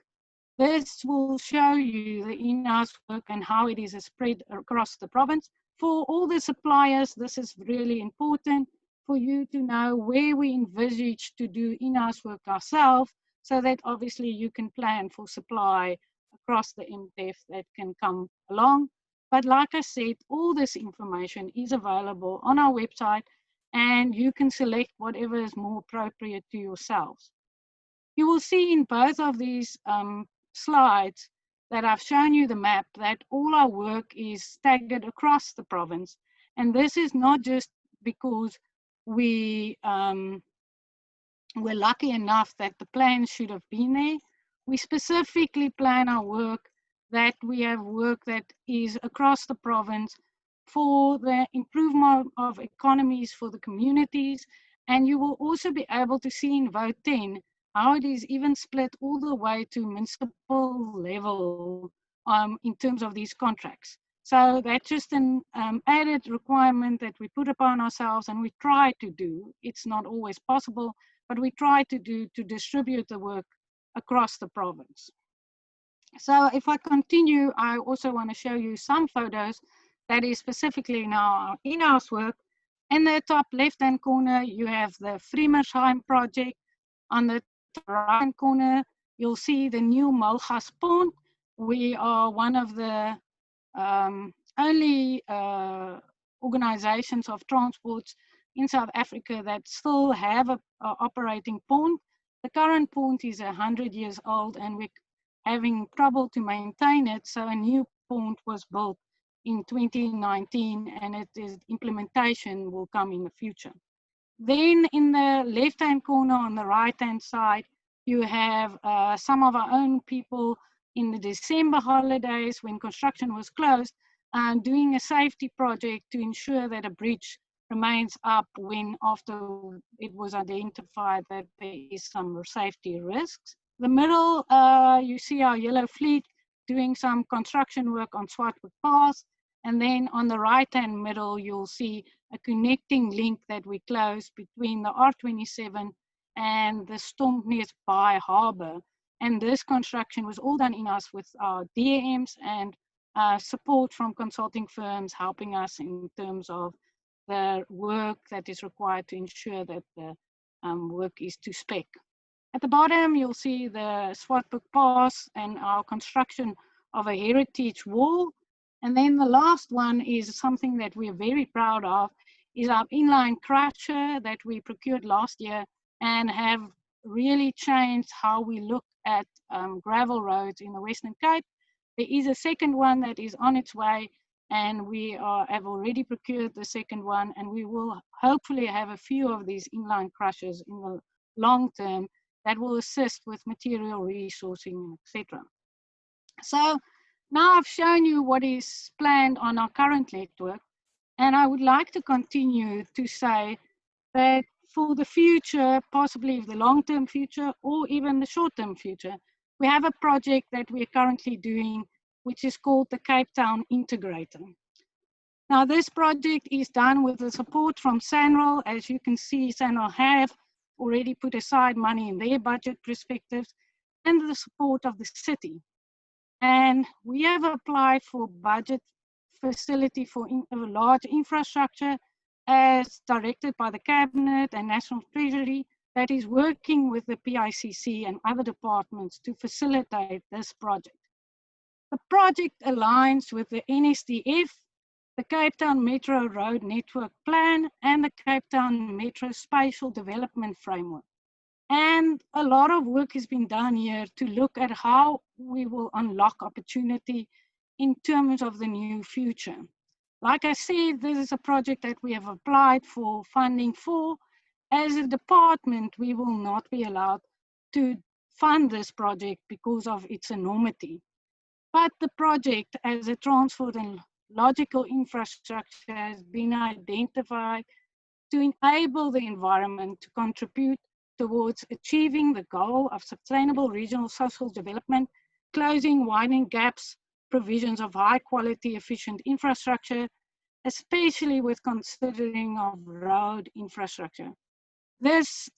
this will show you the in-house work and how it is spread across the province. For all the suppliers, this is really important for you to know where we envisage to do in-house work ourselves, so that obviously you can plan for supply across the MTEF that can come along. But like I said, all this information is available on our website, and you can select whatever is more appropriate to yourselves. You will see in both of these slides that I've shown you the map that all our work is staggered across the province. And this is not just because we were lucky enough that the plan should have been there. We specifically plan our work that we have work that is across the province for the improvement of economies for the communities. And you will also be able to see in Vote 10 how it is even split all the way to municipal level in terms of these contracts. So that's just an added requirement that we put upon ourselves, and we try to do. It's not always possible, but we try to do to distribute the work across the province. So if I continue, I also want to show you some photos that is specifically now in-house work. In the top left-hand corner, you have the Fremersheim project. On the right-hand corner, you'll see the new Mulgas pond. We are one of the only organizations of transports in South Africa that still have a operating pond. The current pond is 100 years old, and we're having trouble to maintain it. So a new pond was built in 2019, and implementation will come in the future. Then in the left-hand corner on the right-hand side, you have some of our own people in the December holidays when construction was closed, doing a safety project to ensure that a bridge remains up when after it was identified that there is some safety risks. The middle, you see our yellow fleet doing some construction work on Swartwood Pass. And then on the right-hand middle, you'll see a connecting link that we closed between the R27 and the Stompnes Bay Harbour. And this construction was all done in-house with our DMs and support from consulting firms helping us in terms of the work that is required to ensure that the work is to spec. At the bottom, you'll see the Swartwood Pass and our construction of a heritage wall. And then the last one is something that we are very proud of, is our inline crusher that we procured last year and have really changed how we look at gravel roads in the Western Cape. There is a second one that is on its way, and we have already procured the second one, and we will hopefully have a few of these inline crushers in the long term that will assist with material resourcing, etc. So now I've shown you what is planned on our current network, and I would like to continue to say that for the future, possibly the long-term future or even the short-term future, we have a project that we're currently doing, which is called the Cape Town Integrator. Now, this project is done with the support from SANRAL. As you can see, SANRAL have already put aside money in their budget perspectives and the support of the city. And we have applied for budget facility for large infrastructure as directed by the Cabinet and National Treasury that is working with the PICC and other departments to facilitate this project. The project aligns with the NSDF, the Cape Town Metro Road Network Plan, and the Cape Town Metro Spatial Development Framework. And a lot of work has been done here to look at how we will unlock opportunity in terms of the new future. Like I said, this is a project that we have applied for funding for. As a department, we will not be allowed to fund this project because of its enormity. But the project as a transport and logical infrastructure has been identified to enable the environment to contribute towards achieving the goal of sustainable regional social development, closing widening gaps, provisions of high quality, efficient infrastructure, especially with considering of road infrastructure. This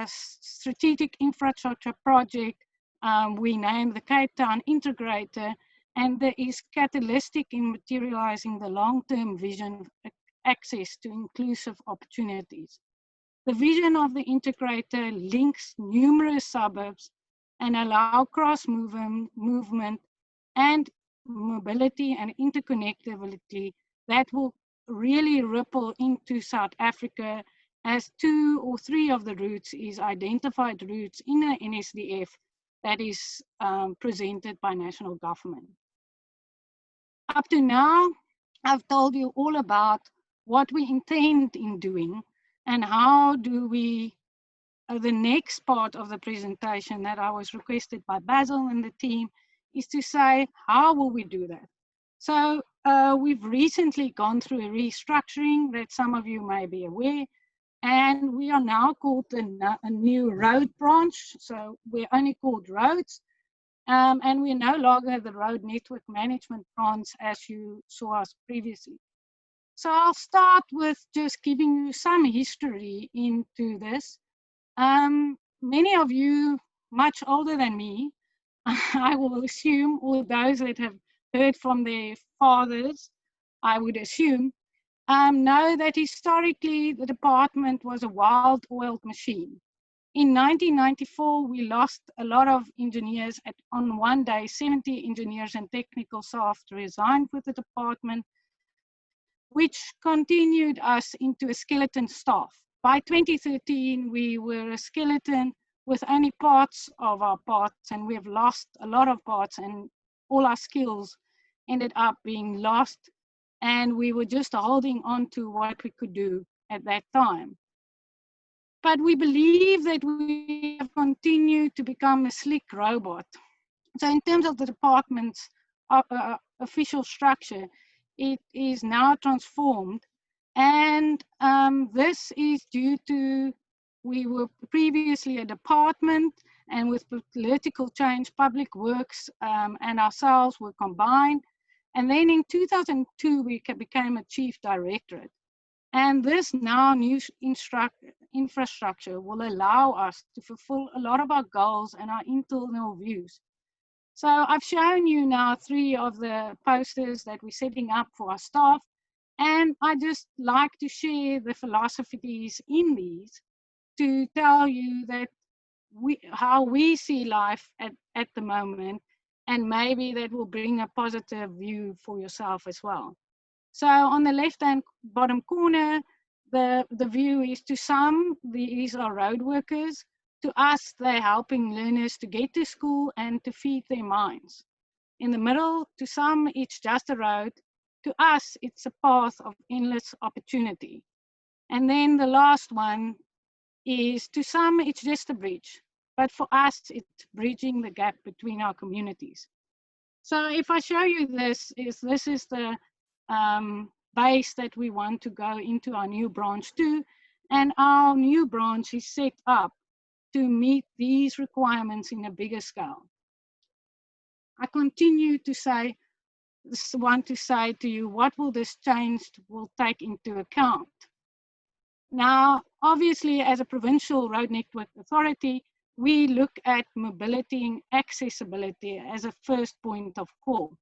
strategic infrastructure project, we named the Cape Town Integrator, and there is catalytic in materializing the long-term vision of access to inclusive opportunities. The vision of the integrator links numerous suburbs and allow cross movement and mobility and interconnectivity that will really ripple into South Africa, as 2 or 3 of the routes is identified routes in the NSDF that is presented by national government. Up to now, I've told you all about what we intend in doing and how do we, the next part of the presentation that I was requested by Basil and the team is to say, how will we do that? So we've recently gone through a restructuring that some of you may be aware, and we are now called a new road branch. So we're only called roads. And we're no longer the road network management branch as you saw us previously. So I'll start with just giving you some history into this. Many of you much older than me, I will assume, or those that have heard from their fathers, I would assume, know that historically the department was a well-oiled machine. In 1994, we lost a lot of engineers. On one day, 70 engineers and technical staff resigned with the department, which continued us into a skeleton staff. By 2013, we were a skeleton with only parts of our parts, and we have lost a lot of parts, and all our skills ended up being lost, and we were just holding on to what we could do at that time. But we believe that we have continued to become a slick robot. So in terms of the department's official structure, it is now transformed. And this is due to, we were previously a department, and with political change, Public Works and ourselves were combined. And then in 2002, we became a chief directorate. And this now new infrastructure will allow us to fulfill a lot of our goals and our internal views. So I've shown you now 3 of the posters that we're setting up for our staff. And I just like to share the philosophies in these to tell you that how we see life at the moment, and maybe that will bring a positive view for yourself as well. So on the left-hand bottom corner, the view is to some, these are road workers. To us, they're helping learners to get to school and to feed their minds. In the middle, to some, it's just a road. To us, it's a path of endless opportunity. And then the last one is, to some, it's just a bridge. But for us, it's bridging the gap between our communities. So if I show you this is the base that we want to go into our new branch to. And our new branch is set up to meet these requirements in a bigger scale. I continue to say, want to say to you, what will this change will take into account? Now, obviously, as a provincial road network authority, we look at mobility and accessibility as a first point of call.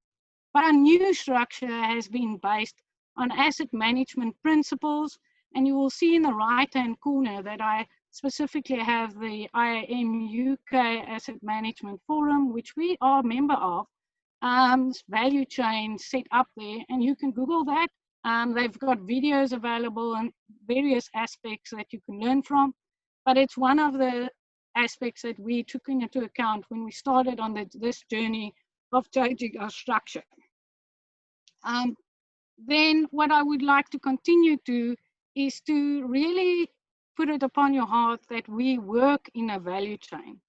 But our new structure has been based on asset management principles, and you will see in the right-hand corner that I specifically have the IAM UK Asset Management Forum, which we are a member of, value chain set up there, and you can Google that. They've got videos available and various aspects that you can learn from, but it's one of the aspects that we took into account when we started on this journey of changing our structure. Then what I would like to continue to is to really put it upon your heart that we work in a value chain.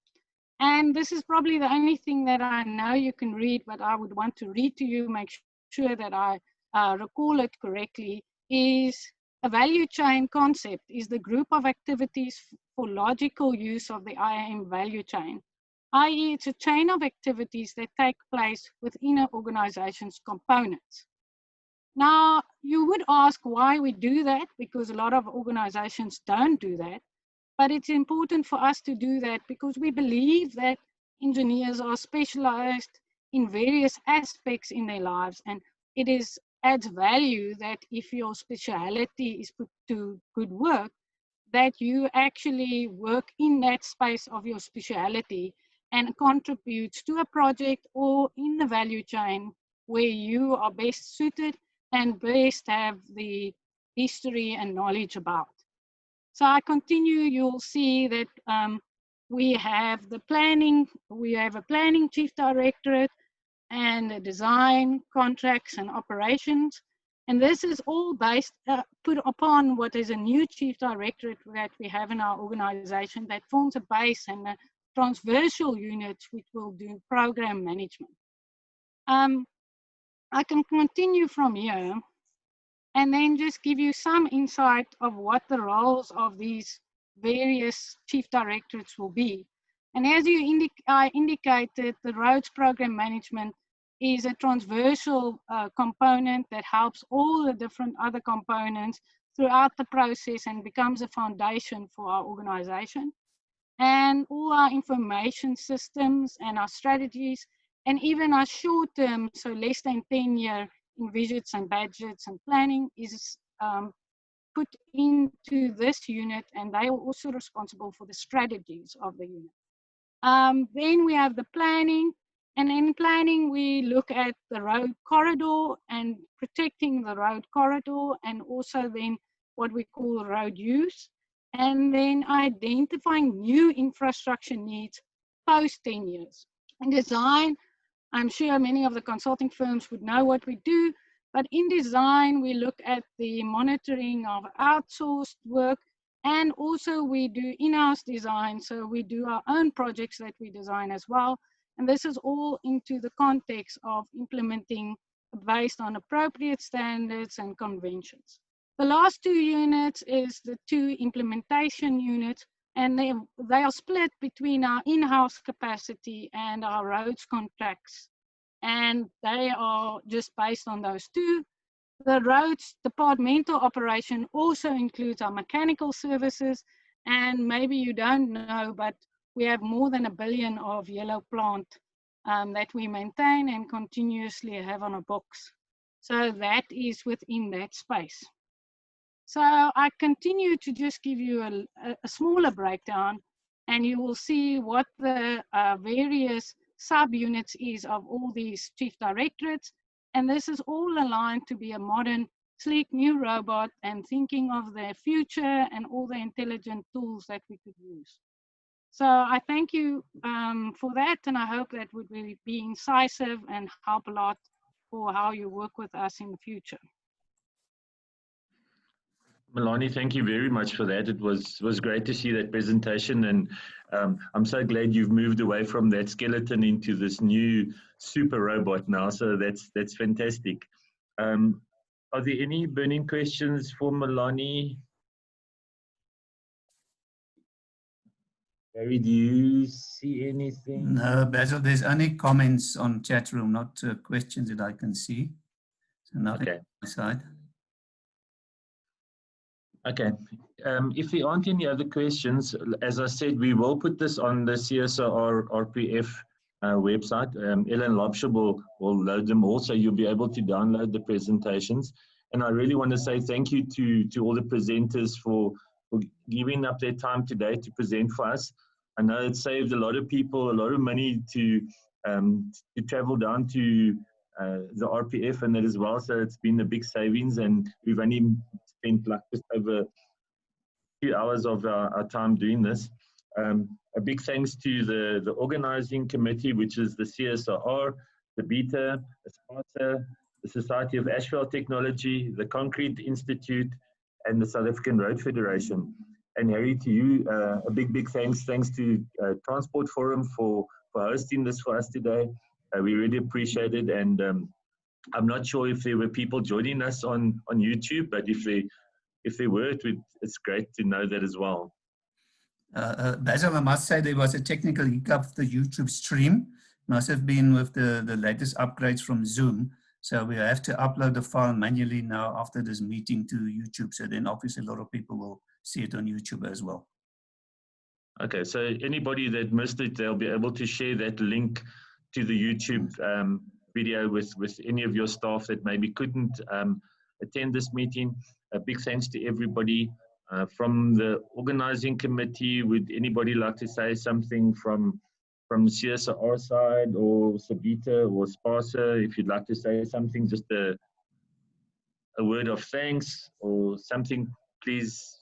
And this is probably the only thing that I know you can read, but I would want to read to you, make sure that I recall it correctly, is a value chain concept is the group of activities for logical use of the IAM value chain, i.e. it's a chain of activities that take place within an organization's components. Now, you would ask why we do that, because a lot of organizations don't do that. But it's important for us to do that because we believe that engineers are specialized in various aspects in their lives, and it adds value that if your speciality is put to good work, that you actually work in that space of your speciality and contributes to a project or in the value chain where you are best suited and best have the history and knowledge about. So I continue, you'll see that we have the planning, we have a planning chief directorate and a design, contracts and operations. And this is all based, put upon what is a new chief directorate that we have in our organization that forms a base and a transversal unit which will do program management. I can continue from here and then just give you some insight of what the roles of these various chief directorates will be. And as you I indicated, the roads program management is a transversal component that helps all the different other components throughout the process and becomes a foundation for our organization. And all our information systems and our strategies, and even our short-term, so less than 10-year envisaged and budgets and planning is put into this unit, and they are also responsible for the strategies of the unit. Then we have the planning, and in planning we look at the road corridor and protecting the road corridor, and also then what we call road use, and then identifying new infrastructure needs post 10 years. In design, I'm sure many of the consulting firms would know what we do, but in design, we look at the monitoring of outsourced work, and also we do in-house design. So we do our own projects that we design as well. And this is all into the context of implementing based on appropriate standards and conventions. The last two units is the two implementation units, and they are split between our in-house capacity and our roads contracts. And they are just based on those two. The roads departmental operation also includes our mechanical services, and maybe you don't know, but we have more than 1 billion of yellow plant that we maintain and continuously have on our books. So that is within that space. So I continue to just give you a smaller breakdown, and you will see what the various subunits is of all these chief directorates. And this is all aligned to be a modern, sleek new robot and thinking of the future and all the intelligent tools that we could use. So I thank you for that, and I hope that would really be incisive and help a lot for how you work with us in the future. Melanie, thank you very much for that. It was great to see that presentation, and I'm so glad you've moved away from that skeleton into this new super robot now. So that's fantastic. Are there any burning questions for Melanie? Gary, do you see anything? No, Basil, there's only comments on chat room, not questions that I can see. So nothing on my side. Okay, if there aren't any other questions, as I said, we will put this on the CSIR RPF website. Ellen Lobsher will load them all, so you'll be able to download the presentations. And I really want to say thank you to all the presenters for giving up their time today to present for us. I know it saved a lot of people a lot of money to travel down to the RPF and that as well, so it's been a big savings, and we've only spent like just over 2 hours of our time doing this. A big thanks to the organizing committee, which is the CSIR, the BETA, the SPARTA, the Society of Asphalt Technology, the Concrete Institute, and the South African Road Federation. And Harry, to you, a big thanks to Transport Forum for hosting this for us today. We really appreciate it, and I'm not sure if there were people joining us on YouTube, but if they were, it's great to know that as well. Basil, I must say there was a technical hiccup of the YouTube stream. Must have been with the latest upgrades from Zoom. So we have to upload the file manually now after this meeting to YouTube. So then obviously a lot of people will see it on YouTube as well. Okay, so anybody that missed it, they'll be able to share that link to the YouTube video with any of your staff that maybe couldn't attend this meeting. A big thanks to everybody from the organizing committee. Would anybody like to say something from CSIR side, or Sabita or Sparsa? If you'd like to say something, just a word of thanks or something, please.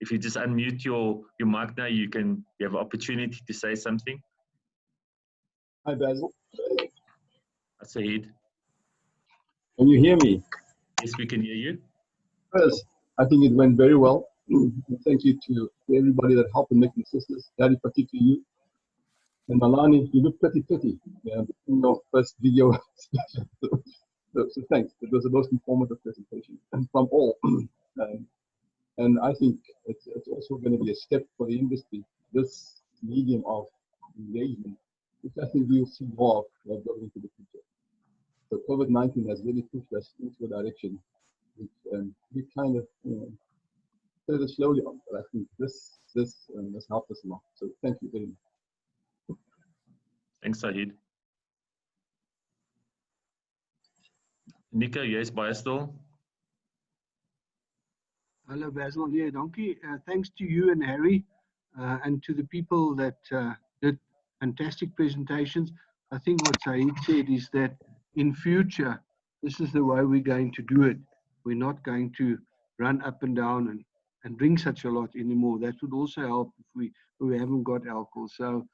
If you just unmute your mic now, you have opportunity to say something. Hi, Basil. Saeed. Can you hear me? Yes, we can hear you. First, I think it went very well. Thank you to everybody that helped in making this. Daddy, particularly you. And Melanie, you look pretty. Yeah, in your first video. So thanks. It was the most informative presentation from all. And I think it's also going to be a step for the industry. This medium of engagement, which I think we will see more of going into the future. So COVID-19 has really pushed us into a direction which we kind of further slowly on, but I think this has helped us a lot. So thank you very much. Thanks, Sahid. Nico, jy's baie stil. Hello, Basil. Yeah, donkey. Thanks to you and Harry and to the people that did fantastic presentations. I think what Saeed said is that in future, this is the way we're going to do it. We're not going to run up and down and drink such a lot anymore. That would also help if we haven't got alcohol. So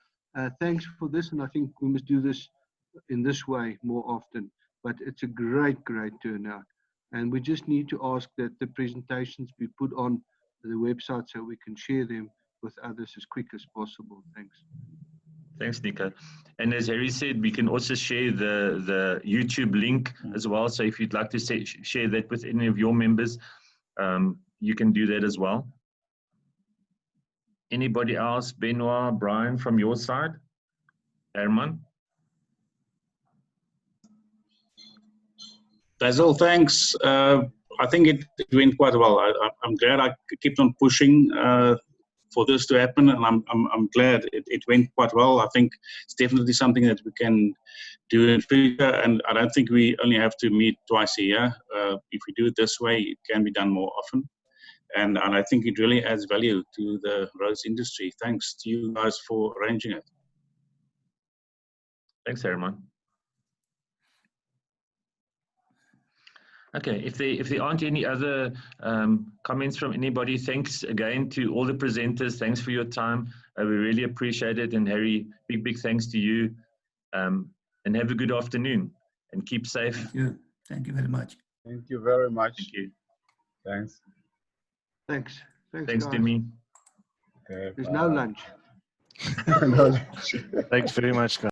thanks for this. And I think we must do this in this way more often. But it's a great, great turnout. And we just need to ask that the presentations be put on the website so we can share them with others as quick as possible. Thanks. Thanks, Nico. And as Harry said, we can also share the YouTube link as well. So if you'd like to share that with any of your members, you can do that as well. Anybody else? Benoit, Brian, from your side? Herman? Basil, thanks. I think it went quite well. I'm glad I kept on pushing for this to happen, and I'm glad it went quite well. I think it's definitely something that we can do in future, and I don't think we only have to meet twice a year. If we do it this way, it can be done more often, and I think it really adds value to the roads industry. Thanks to you guys for arranging it. Thanks, Herman. Okay, if there aren't any other comments from anybody, thanks again to all the presenters. Thanks for your time. We really appreciate it. And Harry, big thanks to you. And have a good afternoon and keep safe. Thank you. Thank you very much. Thank you very much. Thank you. Thanks. Thanks. Thanks, guys. Timmy. Okay, There's no lunch. No lunch. Thanks very much, guys.